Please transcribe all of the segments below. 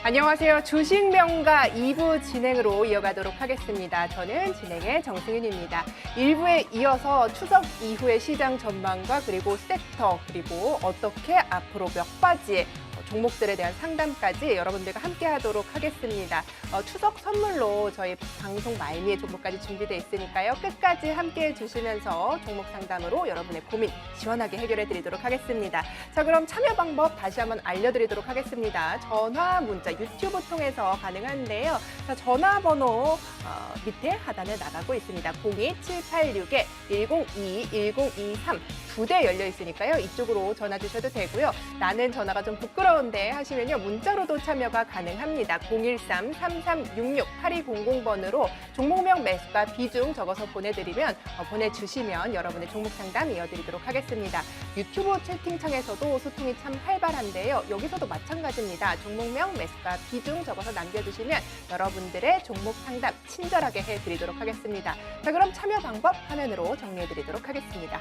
안녕하세요. 주식명가 2부 진행으로 이어가도록 하겠습니다. 저는 진행의 정승윤입니다. 1부에 이어서 추석 이후의 시장 전망과 그리고 섹터 그리고 어떻게 앞으로 몇 가지의 종목들에 대한 상담까지 여러분들과 함께 하도록 하겠습니다. 추석 선물로 저희 방송 말미에 종목까지 준비되어 있으니까요. 끝까지 함께 해주시면서 종목 상담으로 여러분의 고민 시원하게 해결해 드리도록 하겠습니다. 자, 그럼 참여 방법 다시 한번 알려드리도록 하겠습니다. 전화, 문자, 유튜브 통해서 가능한데요. 자, 전화번호 밑에 하단에 나가고 있습니다. 02786-1022-1023 두 대 열려 있으니까요. 이쪽으로 전화 주셔도 되고요. 나는 전화가 좀 부끄러운데 하시면요. 문자로도 참여가 가능합니다. 013-3366-8200번으로 종목명 매수가 비중 적어서 보내주시면 여러분의 종목 상담 이어드리도록 하겠습니다. 유튜브 채팅창에서도 소통이 참 활발한데요. 여기서도 마찬가지입니다. 종목명 매수가 비중 적어서 남겨주시면 여러분들의 종목 상담 친절하게 해드리도록 하겠습니다. 자, 그럼 참여 방법 화면으로 정리해드리도록 하겠습니다.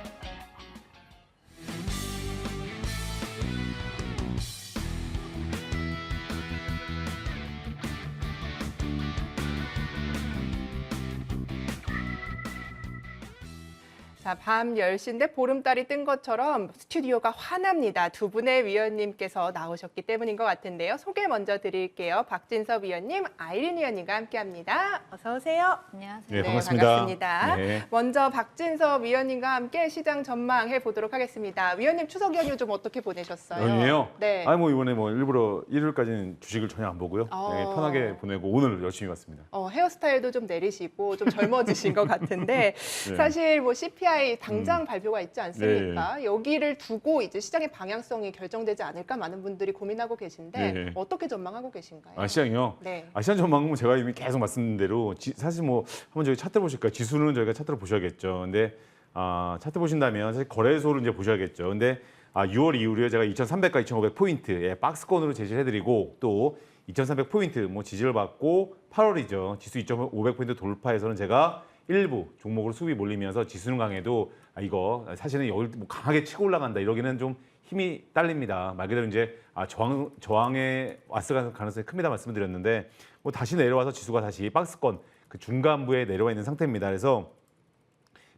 자, 밤 10시인데 보름달이 뜬 것처럼 스튜디오가 환합니다. 두 분의 위원님께서 나오셨기 때문인 것 같은데요. 소개 먼저 드릴게요. 박진섭 위원님, 아이린 위원님과 함께합니다. 어서 오세요. 안녕하세요. 네, 반갑습니다. 반갑습니다. 네. 먼저 박진섭 위원님과 함께 시장 전망해 보도록 하겠습니다. 위원님 추석 연휴 좀 어떻게 보내셨어요? 연휴요? 네. 아니 뭐 이번에 뭐 일부러 일요일까지는 주식을 전혀 안 보고요. 네, 편하게 보내고 오늘 열심히 왔습니다. 헤어스타일도 좀 내리시고 좀 젊어지신 것 같은데 네. 사실 뭐 CPI 당장 발표가 있지 않습니까? 네. 여기를 두고 이제 시장의 방향성이 결정되지 않을까 많은 분들이 고민하고 계신데 네. 어떻게 전망하고 계신가요? 시장이요? 네. 시장 전망은 제가 이미 계속 말씀드린 대로 사실 뭐 한번 저희 차트 보실까요? 지수는 저희가 차트를 보셔야겠죠. 근데 차트 보신다면 사실 거래소를 이제 보셔야겠죠. 근데 6월 이후로요 제가 2,300과 2,500포인트 박스권으로 제시해드리고 또 2,300포인트 뭐 지지를 받고 8월이죠. 지수 2,500포인트 돌파해서는 제가 일부 종목으로 수급이 몰리면서 지수는 강해도 이거 사실은 여기 뭐 강하게 치고 올라간다 이러기는 좀 힘이 딸립니다. 말 그대로 이제 저항에 왔을 가능성이 큽니다 말씀을 드렸는데 뭐 다시 내려와서 지수가 다시 박스권 그 중간부에 내려와 있는 상태입니다. 그래서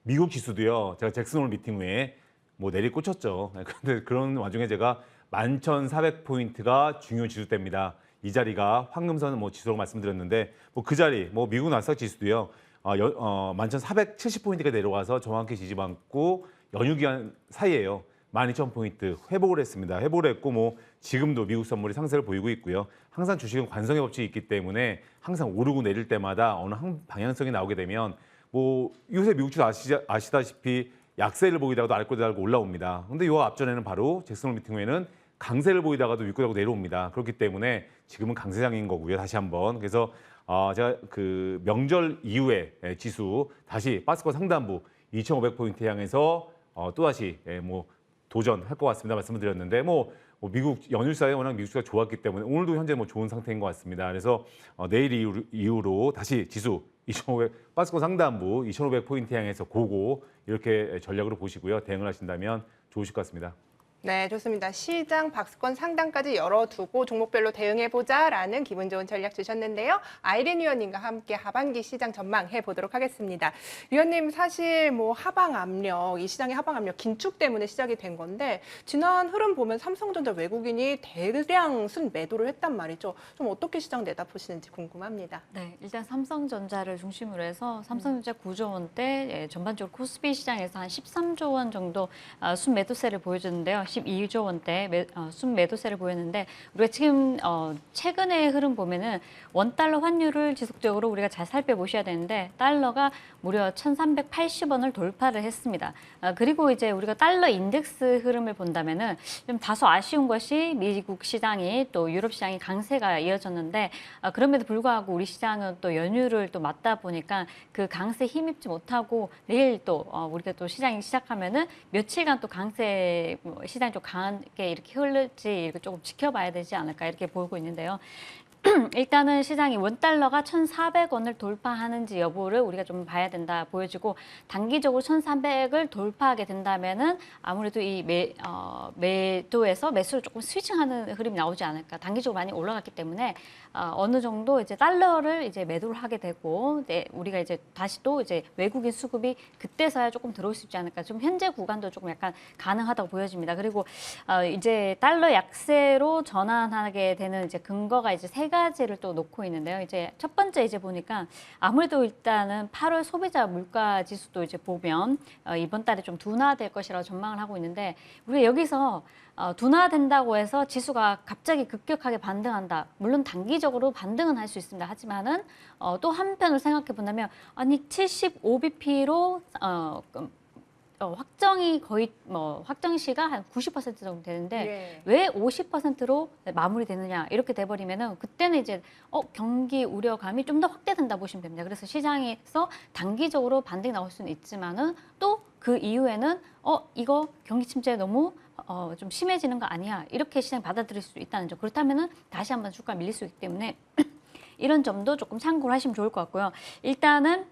미국 지수도요. 제가 잭슨홀 미팅 후에 뭐 내리꽂혔죠. 그런데 그런 와중에 제가 11,400포인트가 중요 지수대입니다. 이 자리가 황금선 뭐 지수라고 말씀드렸는데 뭐 그 자리 뭐 미국 나스닥 지수도요. 11,470포인트가 내려와서 정확히 지지받고 연휴 기간 사이에요. 12,000포인트 회복을 했습니다. 회복을 했고 뭐 지금도 미국 선물이 상승을 보이고 있고요. 항상 주식은 관성의 법칙이 있기 때문에 항상 오르고 내릴 때마다 어느 한 방향성이 나오게 되면 뭐 요새 미국 주식 아시다시피 약세를 보이다가도 아래꼬리 달고 올라옵니다. 근데 요 앞전에는 바로 잭슨홀 미팅 후에는 강세를 보이다가도 윗꼬리하고 내려옵니다. 그렇기 때문에 지금은 강세장인 거고요. 다시 한번. 그래서 제가 그 명절 이후에 지수 다시 박스권 상단부 2,500포인트 향해서 또다시 뭐 도전할 것 같습니다. 말씀을 드렸는데 뭐 미국 연휴 사이에 워낙 미국 주가 좋았기 때문에 오늘도 현재 뭐 좋은 상태인 것 같습니다. 그래서 내일 이후로 다시 지수 2,500 박스권 상단부 2,500포인트 향해서 고고 이렇게 전략으로 보시고요. 대응을 하신다면 좋으실 것 같습니다. 네, 좋습니다. 시장 박스권 상단까지 열어두고 종목별로 대응해보자라는 기분 좋은 전략 주셨는데요. 아이린 위원님과 함께 하반기 시장 전망해 보도록 하겠습니다. 위원님, 사실 뭐 하방 압력, 이 시장의 하방 압력 긴축 때문에 시작이 된 건데 지난 흐름 보면 삼성전자 외국인이 대량 순매도를 했단 말이죠. 좀 어떻게 시장 내다보시는지 궁금합니다. 네, 일단 삼성전자를 중심으로 해서 삼성전자 9조 원대, 전반적으로 코스피 시장에서 한 13조 원 정도 순매도세를 보여줬는데요. 12조 원대 순매도세를 보였는데 우리가 지금 최근의 흐름 보면은 원달러 환율을 지속적으로 우리가 잘 살펴보셔야 되는데 달러가 무려 1,380원을 돌파를 했습니다. 그리고 이제 우리가 달러 인덱스 흐름을 본다면은 좀 다소 아쉬운 것이 미국 시장이 또 유럽 시장이 강세가 이어졌는데 그럼에도 불구하고 우리 시장은 또 연휴를 또 맞다 보니까 그 강세 힘입지 못하고 내일 또 우리가 또 시장이 시작하면은 며칠간 또 강세 시장이 좀 강하게 이렇게 흐를지 이렇게 조금 지켜봐야 되지 않을까 이렇게 보고 있는데요. 일단은 시장이 원달러가 1,400원을 돌파하는지 여부를 우리가 좀 봐야 된다 보여지고 단기적으로 1,300을 돌파하게 된다면은 아무래도 이 매도에서 매수를 조금 스위칭하는 흐름이 나오지 않을까. 단기적으로 많이 올라갔기 때문에 어느 정도 이제 달러를 이제 매도를 하게 되고 우리가 이제 다시 또 이제 외국인 수급이 그때서야 조금 들어올 수 있지 않을까. 좀 현재 구간도 조금 약간 가능하다고 보여집니다. 그리고 이제 달러 약세로 전환하게 되는 이제 근거가 이제 세 가지를 또 놓고 있는데요. 이제 첫 번째 이제 보니까 아무래도 일단은 8월 소비자 물가 지수도 이제 보면 이번 달에 좀 둔화될 것이라고 전망을 하고 있는데 우리가 여기서 둔화된다고 해서 지수가 갑자기 급격하게 반등한다. 물론 단기적으로 반등은 할 수 있습니다. 하지만은 또 한편으로 생각해 본다면 아니 75bp로 확정이 거의 확정 시가 한 90% 정도 되는데 왜 50%로 마무리되느냐 이렇게 돼버리면은 그때는 이제 경기 우려감이 좀 더 확대된다 보시면 됩니다. 그래서 시장에서 단기적으로 반등이 나올 수는 있지만은 또 그 이후에는 이거 경기 침체 너무 좀 심해지는 거 아니야 이렇게 시장이 받아들일 수 있다는 점. 그렇다면은 다시 한번 주가 밀릴 수 있기 때문에 이런 점도 조금 참고를 하시면 좋을 것 같고요. 일단은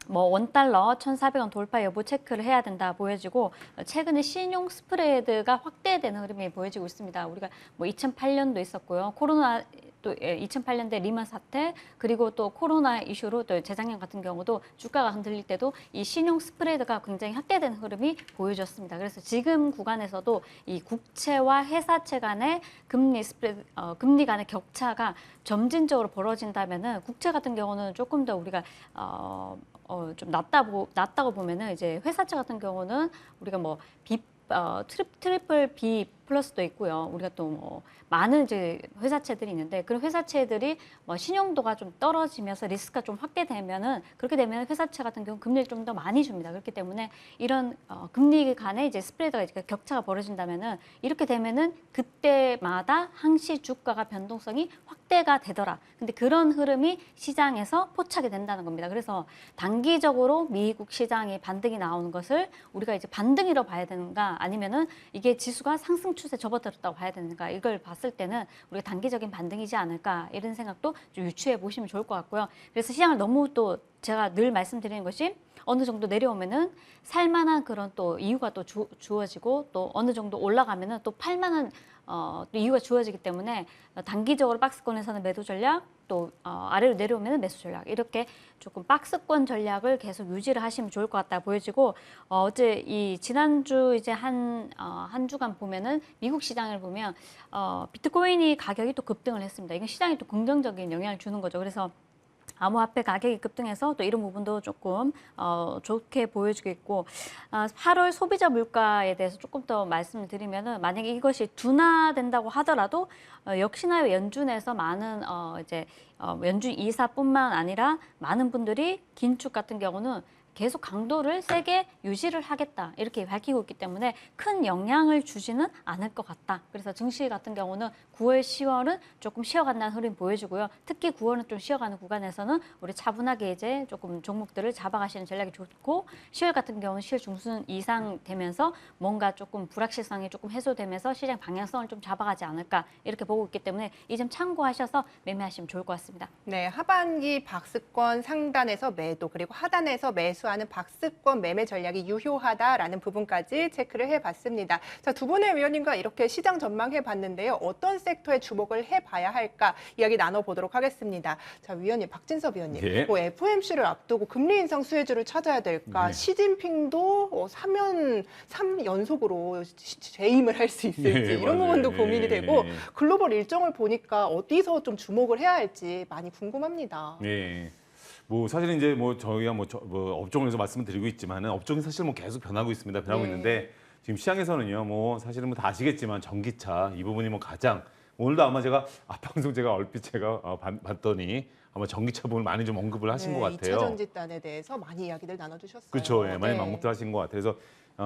원달러 1,400원 돌파 여부 체크를 해야 된다 보여지고 최근에 신용 스프레드가 확대되는 흐름이 보여지고 있습니다. 우리가 2008년도 있었고요. 코로나 또 2008년대 리만 사태 그리고 또 코로나 이슈로 또 재작년 같은 경우도 주가가 흔들릴 때도 이 신용 스프레드가 굉장히 확대되는 흐름이 보여졌습니다. 그래서 지금 구간에서도 이 국채와 회사채 간의 금리 스프레드 금리 간의 격차가 점진적으로 벌어진다면은 국채 같은 경우는 조금 더 우리가 좀 낮다고 보면은 이제 회사채 같은 경우는 우리가 트리플 B 플러스도 있고요. 우리가 또 많은 이제 회사채들이 있는데 그런 회사채들이 신용도가 좀 떨어지면서 리스크가 좀 확대되면은 그렇게 되면 회사채 같은 경우 금리를 좀 더 많이 줍니다. 그렇기 때문에 이런 금리 간의 이제 스프레드가 이제 격차가 벌어진다면은 이렇게 되면은 그때마다 항시 주가가 변동성이 확대가 되더라. 근데 그런 흐름이 시장에서 포착이 된다는 겁니다. 그래서 단기적으로 미국 시장이 반등이 나오는 것을 우리가 이제 반등이라 봐야 되는가 아니면은 이게 지수가 상승 추세 접어들었다고 봐야 되는가 이걸 봤을 때는 우리가 단기적인 반등이지 않을까 이런 생각도 좀 유추해 보시면 좋을 것 같고요. 그래서 시장을 너무 또 제가 늘 말씀드리는 것이 어느 정도 내려오면은 살만한 그런 또 이유가 또 주어지고 또 어느 정도 올라가면은 또 팔만한 또 이유가 주어지기 때문에 단기적으로 박스권에서는 매도 전략 또 아래로 내려오면 매수 전략 이렇게 조금 박스권 전략을 계속 유지를 하시면 좋을 것 같다 보여지고 어제 이 지난주 이제 한 주간 보면은 미국 시장을 보면 비트코인이 가격이 또 급등을 했습니다. 이건 시장에 또 긍정적인 영향을 주는 거죠. 그래서 암호화폐 가격이 급등해서 또 이런 부분도 조금 좋게 보여지고 있고 8월 소비자 물가에 대해서 조금 더 말씀을 드리면은 만약에 이것이 둔화된다고 하더라도 역시나 연준에서 많은 연준 이사뿐만 아니라 많은 분들이 긴축 같은 경우는 계속 강도를 세게 유지를 하겠다 이렇게 밝히고 있기 때문에 큰 영향을 주지는 않을 것 같다. 그래서 증시 같은 경우는 9월, 10월은 조금 쉬어간다는 흐름 보여주고요. 특히 9월은 좀 쉬어가는 구간에서는 우리 차분하게 이제 조금 종목들을 잡아가시는 전략이 좋고 10월 같은 경우는 10월 중순 이상 되면서 뭔가 조금 불확실성이 조금 해소되면서 시장 방향성을 좀 잡아가지 않을까 이렇게 보고 있기 때문에 이 점 참고하셔서 매매하시면 좋을 것 같습니다. 네, 하반기 박스권 상단에서 매도 그리고 하단에서 매수하는 박스권 매매 전략이 유효하다라는 부분까지 체크를 해봤습니다. 자, 두 분의 위원님과 이렇게 시장 전망해봤는데요. 어떤 섹터에 주목을 해봐야 할까 이야기 나눠보도록 하겠습니다. 자, 위원님, 박진섭 위원님, 예. FOMC를 앞두고 금리 인상 수혜주를 찾아야 될까? 네. 시진핑도 3연속으로 재임을 할 수 있을지 예, 이런 맞아요. 부분도 고민이 되고 예. 글로벌 일정을 보니까 어디서 좀 주목을 해야 할지 많이 궁금합니다. 네. 사실은 이제 저희가 업종에서 말씀을 드리고 있지만은 업종이 사실 계속 변하고 있습니다. 변하고 네. 있는데 지금 시장에서는요. 사실은 다 아시겠지만 전기차 이 부분이 가장 오늘도 아마 제가 방송 제가 얼핏 봤더니 아마 전기차 부분을 많이 좀 언급을 하신 것 같아요. 2차 전지단에 대해서 많이 이야기들 나눠주셨어요. 그렇죠. 예, 많이 네. 언급도 하신 것 같아요. 그래서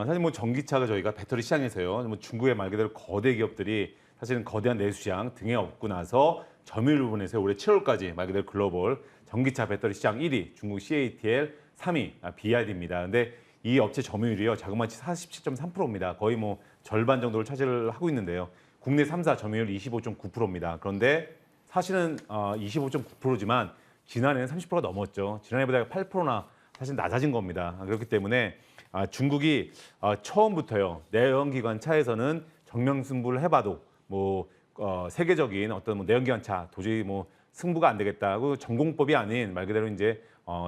사실 전기차가 저희가 배터리 시장에서요. 중국의 말 그대로 거대 기업들이 사실은 거대한 내수 시장 등에 업고 나서 점유율 부분에서 올해 7월까지 말 그대로 글로벌 전기차 배터리 시장 1위, 중국 CATL 3위, BYD입니다. 근데 이 업체 점유율이요. 자그마치 47.3%입니다. 거의 절반 정도를 차지를 하고 있는데요. 국내 3사 점유율 25.9%입니다. 그런데 사실은 25.9%지만 지난해는 30%가 넘었죠. 지난해보다 8%나 사실 낮아진 겁니다. 그렇기 때문에 중국이 처음부터요. 내연기관 차에서는 정명승부를 해봐도 뭐 세계적인 어떤 뭐 내연기관 차 도저히 뭐 승부가 안 되겠다고 전공법이 아닌 말 그대로 이제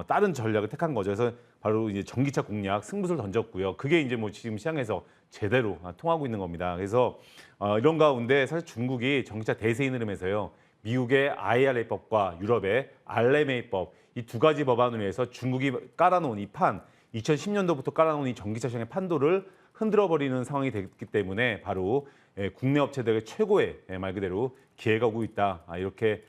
다른 전략을 택한 거죠. 그래서 바로 이제 전기차 공략 승부수를 던졌고요. 그게 이제 뭐 지금 시장에서 제대로 통하고 있는 겁니다. 그래서 이런 가운데 사실 중국이 전기차 대세인 흐름에서요. 미국의 IRA법과 유럽의 RMA법 이 두 가지 법안을 위해서 중국이 깔아놓은 이 판, 2010년도부터 깔아놓은 이 전기차 시장의 판도를 흔들어버리는 상황이 됐기 때문에 바로 국내 업체들의 최고의 말 그대로 기회가 오고 있다. 이렇게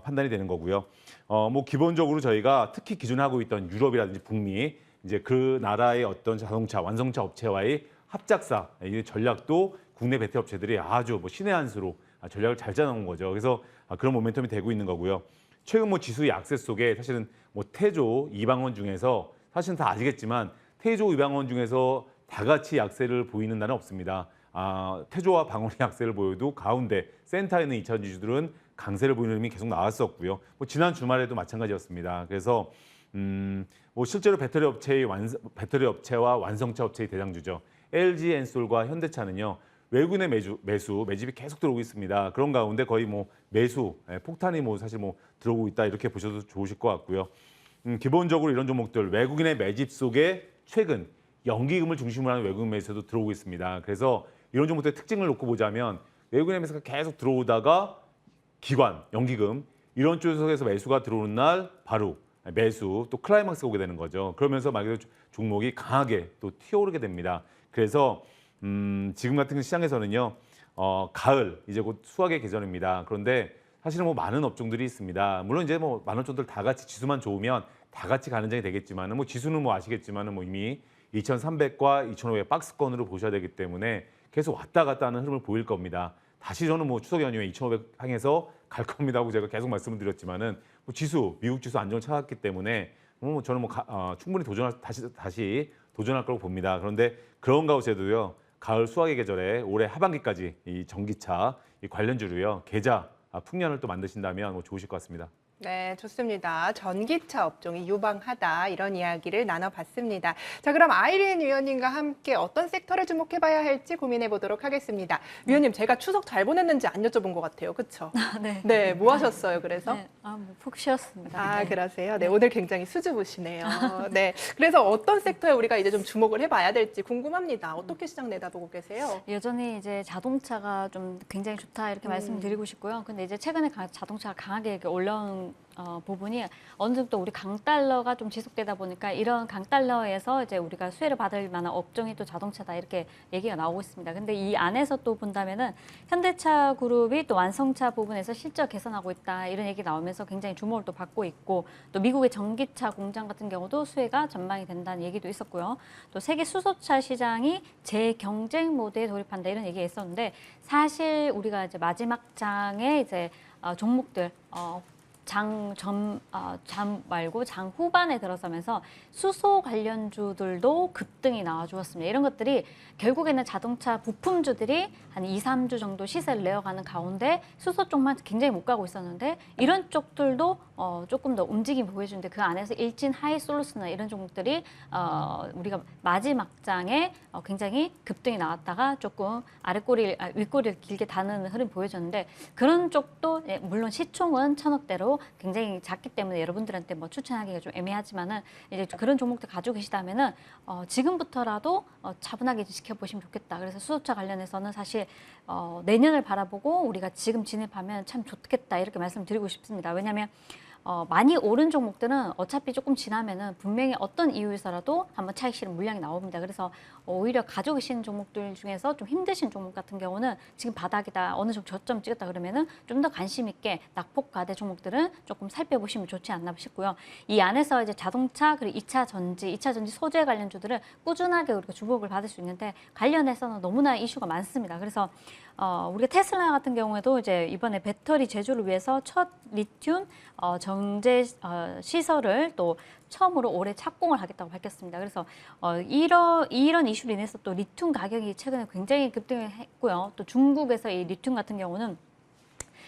판단이 되는 거고요. 뭐 기본적으로 저희가 특히 기존하고 있던 유럽이라든지 북미 이제 그 나라의 어떤 자동차 완성차 업체와의 합작사 이 전략도 국내 배터리 업체들이 아주 뭐 신의 한 수로 전략을 잘 짜놓은 거죠. 그래서 그런 모멘텀이 되고 있는 거고요. 최근 뭐 지수 약세 속에 사실은 뭐 태조, 이방원 중에서 사실은 다 아시겠지만 태조, 이방원 중에서 다 같이 약세를 보이는 날은 없습니다. 태조와 방원이 약세를 보여도 가운데 센터에 있는 2차 지주들은 강세를 보이는 흐름이 계속 나왔었고요. 뭐 지난 주말에도 마찬가지였습니다. 그래서 뭐 실제로 배터리 업체와 완성차 업체의 대장주죠. LG 엔솔과 현대차는요. 외국인의 매집이 계속 들어오고 있습니다. 그런 가운데 거의 뭐 폭탄이 뭐 사실 뭐 들어오고 있다 이렇게 보셔도 좋으실 것 같고요. 기본적으로 이런 종목들 외국인의 매집 속에 최근 연기금을 중심으로 하는 외국인 매수도 들어오고 있습니다. 그래서 이런 종목들의 특징을 놓고 보자면 외국인의 매수가 계속 들어오다가 기관, 연기금 이런 쪽에서 매수가 들어오는 날 바로 매수 또 클라이막스가 오게 되는 거죠. 그러면서 말 그대로 종목이 강하게 또 튀어오르게 됩니다. 그래서 지금 같은 시장에서는요, 가을 이제 곧 수확의 계절입니다. 그런데 사실은 뭐 많은 업종들이 있습니다. 물론 이제 뭐 많은 업종들 다 같이 지수만 좋으면 다 같이 가는 장이 되겠지만은 뭐 지수는 뭐 아시겠지만은 뭐 이미 2,300과 2,500 박스권으로 보셔야 되기 때문에 계속 왔다 갔다 하는 흐름을 보일 겁니다. 다시 저는 뭐 추석 연휴에 2,500 향해서 갈 겁니다 하고 제가 계속 말씀을 드렸지만은 뭐 지수 미국 지수 안정을 찾았기 때문에 뭐 저는 뭐 충분히 다시 도전할 거라고 봅니다. 그런데 그런 가운데도요. 가을 수확의 계절에 올해 하반기까지 이 전기차 이 관련주로요 계좌 풍년을 또 만드신다면 뭐 좋으실 것 같습니다. 네, 좋습니다. 전기차 업종이 유망하다 이런 이야기를 나눠봤습니다. 자, 그럼 아이린 위원님과 함께 어떤 섹터를 주목해봐야 할지 고민해 보도록 하겠습니다. 위원님, 제가 추석 잘 보냈는지 안 여쭤본 것 같아요, 그렇죠? 네. 네, 뭐 하셨어요? 그래서? 네. 푹 쉬었습니다. 네. 그러세요? 네, 오늘 굉장히 수줍으시네요. 네, 그래서 어떤 섹터에 우리가 이제 좀 주목을 해봐야 될지 궁금합니다. 어떻게 시장 내다보고 계세요? 여전히 이제 자동차가 좀 굉장히 좋다 이렇게 말씀드리고 싶고요. 근데 이제 최근에 자동차가 강하게 이렇게 올라온 부분이 어느 정도 우리 강달러가 좀 지속되다 보니까 이런 강달러에서 이제 우리가 수혜를 받을 만한 업종이 또 자동차다 이렇게 얘기가 나오고 있습니다. 근데 이 안에서 또 본다면은 현대차 그룹이 또 완성차 부분에서 실적 개선하고 있다 이런 얘기 나오면서 굉장히 주목을 또 받고 있고 또 미국의 전기차 공장 같은 경우도 수혜가 전망이 된다는 얘기도 있었고요. 또 세계 수소차 시장이 재경쟁 모드에 돌입한다 이런 얘기가 있었는데 사실 우리가 이제 마지막 장에 이제 종목들 장 말고 장 후반에 들어서면서 수소 관련주들도 급등이 나와주었습니다. 이런 것들이 결국에는 자동차 부품주들이 한 2, 3주 정도 시세를 내어가는 가운데 수소 쪽만 굉장히 못 가고 있었는데 이런 쪽들도 조금 더 움직임이 보여주는데 그 안에서 일진 하이솔루스나 이런 종목들이 우리가 마지막 장에 굉장히 급등이 나왔다가 조금 윗꼬리를 길게 다는 흐름 보여줬는데 그런 쪽도 물론 시총은 1,000억대로 굉장히 작기 때문에 여러분들한테 뭐 추천하기가 좀 애매하지만은 이제 그런 종목들 가지고 계시다면은 지금부터라도 차분하게 지켜보시면 좋겠다. 그래서 수소차 관련해서는 사실 내년을 바라보고 우리가 지금 진입하면 참 좋겠다 이렇게 말씀드리고 싶습니다. 왜냐하면 많이 오른 종목들은 어차피 조금 지나면은 분명히 어떤 이유에서라도 한번 차익 실현 물량이 나옵니다. 그래서 오히려 가지고 계신 종목들 중에서 좀 힘드신 종목 같은 경우는 지금 바닥이다 어느 정도 저점 찍었다 그러면은 좀 더 관심 있게 낙폭 가대 종목들은 조금 살펴보시면 좋지 않나 싶고요. 이 안에서 이제 자동차 그리고 2차 전지 소재 관련주들은 꾸준하게 우리가 주목을 받을 수 있는데 관련해서는 너무나 이슈가 많습니다. 그래서 우리가 테슬라 같은 경우에도 이제 이번에 배터리 제조를 위해서 첫 리튬 정제 시설을 또 처음으로 올해 착공을 하겠다고 밝혔습니다. 그래서 이런 이슈로 인해서 또 리튬 가격이 최근에 굉장히 급등을 했고요. 또 중국에서 이 리튬 같은 경우는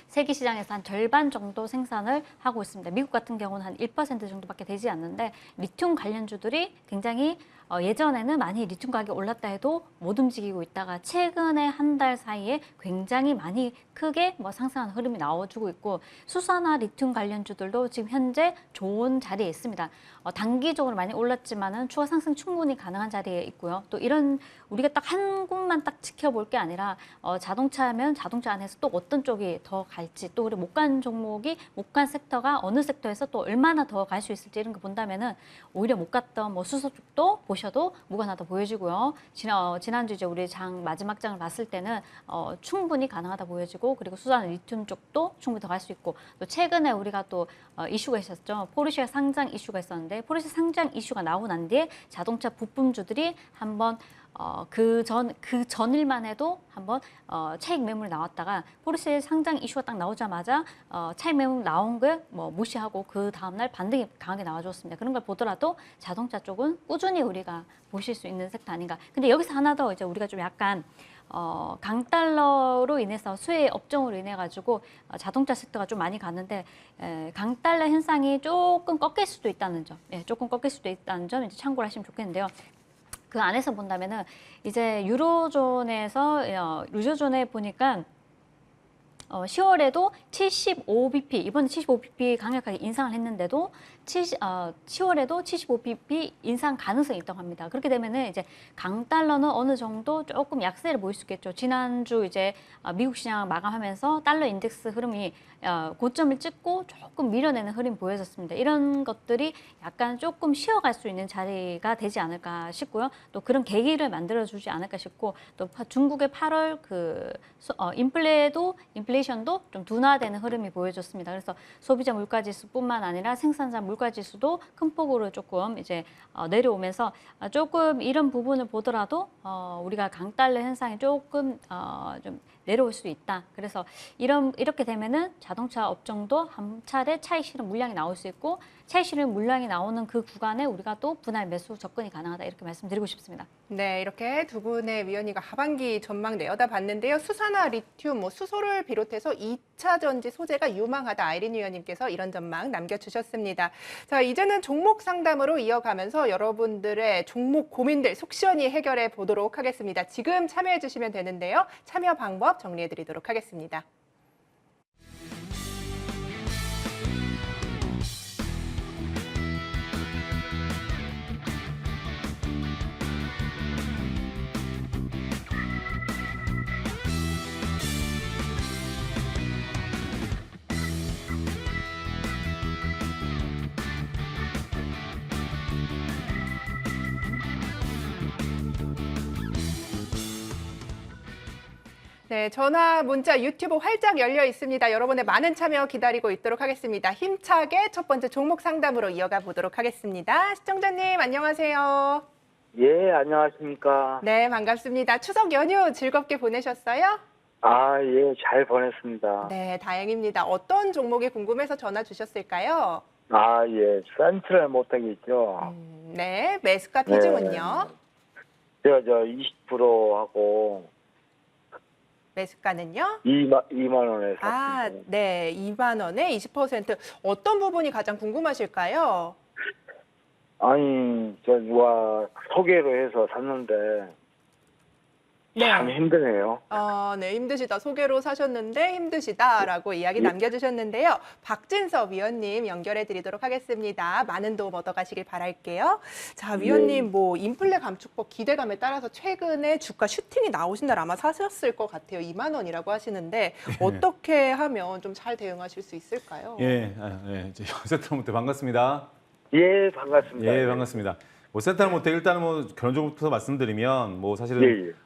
세계 시장에서 한 절반 정도 생산을 하고 있습니다. 미국 같은 경우는 한 1% 정도밖에 되지 않는데 리튬 관련주들이 굉장히 예전에는 많이 리튬 가격이 올랐다 해도 못 움직이고 있다가 최근에 한 달 사이에 굉장히 많이 크게 상승하는 흐름이 나와주고 있고 수산화 리튬 관련주들도 지금 현재 좋은 자리에 있습니다. 단기적으로 많이 올랐지만은 추가 상승 충분히 가능한 자리에 있고요. 또 이런 우리가 딱 한 곳만 딱 지켜볼 게 아니라 자동차면 자동차 안에서 또 어떤 쪽이 더 갈지 또 우리 못 간 종목이 못 간 섹터가 어느 섹터에서 또 얼마나 더 갈 수 있을지 이런 거 본다면은 오히려 못 갔던 수소 쪽도 보셔도 무관하다 보여지고요. 지난주 이제 우리 마지막 장을 봤을 때는 충분히 가능하다 보여지고 그리고 수산 리튬 쪽도 충분히 더 갈 수 있고 또 최근에 우리가 또 이슈가 있었죠. 포르쉐 상장 이슈가 있었는데 포르쉐 상장 이슈가 나오고 난 뒤에 자동차 부품주들이 한번 그 전일만 해도 한번 차익 매물 나왔다가 포르쉐 상장 이슈가 딱 나오자마자 차익 매물 나온 걸 무시하고 그 다음날 반등이 강하게 나와줬습니다. 그런 걸 보더라도 자동차 쪽은 꾸준히 우리가 보실 수 있는 섹터 아닌가. 근데 여기서 하나 더 이제 우리가 좀 약간 강달러로 인해서 수혜 업종으로 인해 가지고 자동차 섹터가 좀 많이 가는데 강달러 현상이 조금 꺾일 수도 있다는 점, 조금 꺾일 수도 있다는 점 이제 참고를 하시면 좋겠는데요. 그 안에서 본다면은 이제 유로존에 보니까 10월에도 75bp 이번 75bp 강력하게 인상을 했는데도 10월에도 75bp 인상 가능성이 있다고 합니다. 그렇게 되면은 이제 강달러는 어느 정도 조금 약세를 보일 수 있겠죠. 지난주 이제 미국 시장 마감하면서 달러 인덱스 흐름이 고점을 찍고 조금 밀어내는 흐름이 보여졌습니다. 이런 것들이 약간 조금 쉬어갈 수 있는 자리가 되지 않을까 싶고요. 또 그런 계기를 만들어주지 않을까 싶고 또 중국의 8월 인플레이션도 좀 둔화되는 흐름이 보여졌습니다. 그래서 소비자 물가지수뿐만 아니라 생산자 물가지수도 큰 폭으로 조금 이제 내려오면서 조금 이런 부분을 보더라도 우리가 강달러 현상이 조금 좀 내려올 수 있다. 그래서 이렇게 되면은 자동차 업종도 한 차례 차익 실현 물량이 나올 수 있고 차익 실현 물량이 나오는 그 구간에 우리가 또 분할 매수 접근이 가능하다 이렇게 말씀드리고 싶습니다. 네, 이렇게 두 분의 위원님과 하반기 전망 내어다봤는데요. 수산화 리튬, 수소를 비롯해서 2차 전지 소재가 유망하다 아이린 위원님께서 이런 전망 남겨주셨습니다. 자, 이제는 종목 상담으로 이어가면서 여러분들의 종목 고민들 속 시원히 해결해 보도록 하겠습니다. 지금 참여해 주시면 되는데요. 참여 방법 정리해 드리도록 하겠습니다. 네, 전화, 문자, 유튜브 활짝 열려 있습니다. 여러분의 많은 참여 기다리고 있도록 하겠습니다. 힘차게 첫 번째 종목 상담으로 이어가 보도록 하겠습니다. 시청자님, 안녕하세요. 예, 안녕하십니까. 네, 반갑습니다. 추석 연휴 즐겁게 보내셨어요? 예, 잘 보냈습니다. 네, 다행입니다. 어떤 종목이 궁금해서 전화 주셨을까요? 예, 센트럴 모터기 있죠. 네, 매수가 비중은요? 제가 20%하고 매수가는요? 2만 원에 샀습니다. 네, 2만 원에 20%. 어떤 부분이 가장 궁금하실까요? 아니, 누가 소개로 해서 샀는데 네. 참 힘드네요. 네, 힘드시다. 소개로 사셨는데 힘드시다라고 이야기 남겨주셨는데요. 박진섭 위원님 연결해 드리도록 하겠습니다. 많은 도움 얻어가시길 바랄게요. 자, 위원님, 인플레 감축법 기대감에 따라서 최근에 주가 슈팅이 나오신 날 아마 사셨을 것 같아요. 2만 원이라고 하시는데 어떻게 하면 좀 잘 대응하실 수 있을까요? 센트럴모터 반갑습니다. 예, 반갑습니다. 예, 반갑습니다. 센트럴모터 일단은 결론부터 말씀드리면 사실은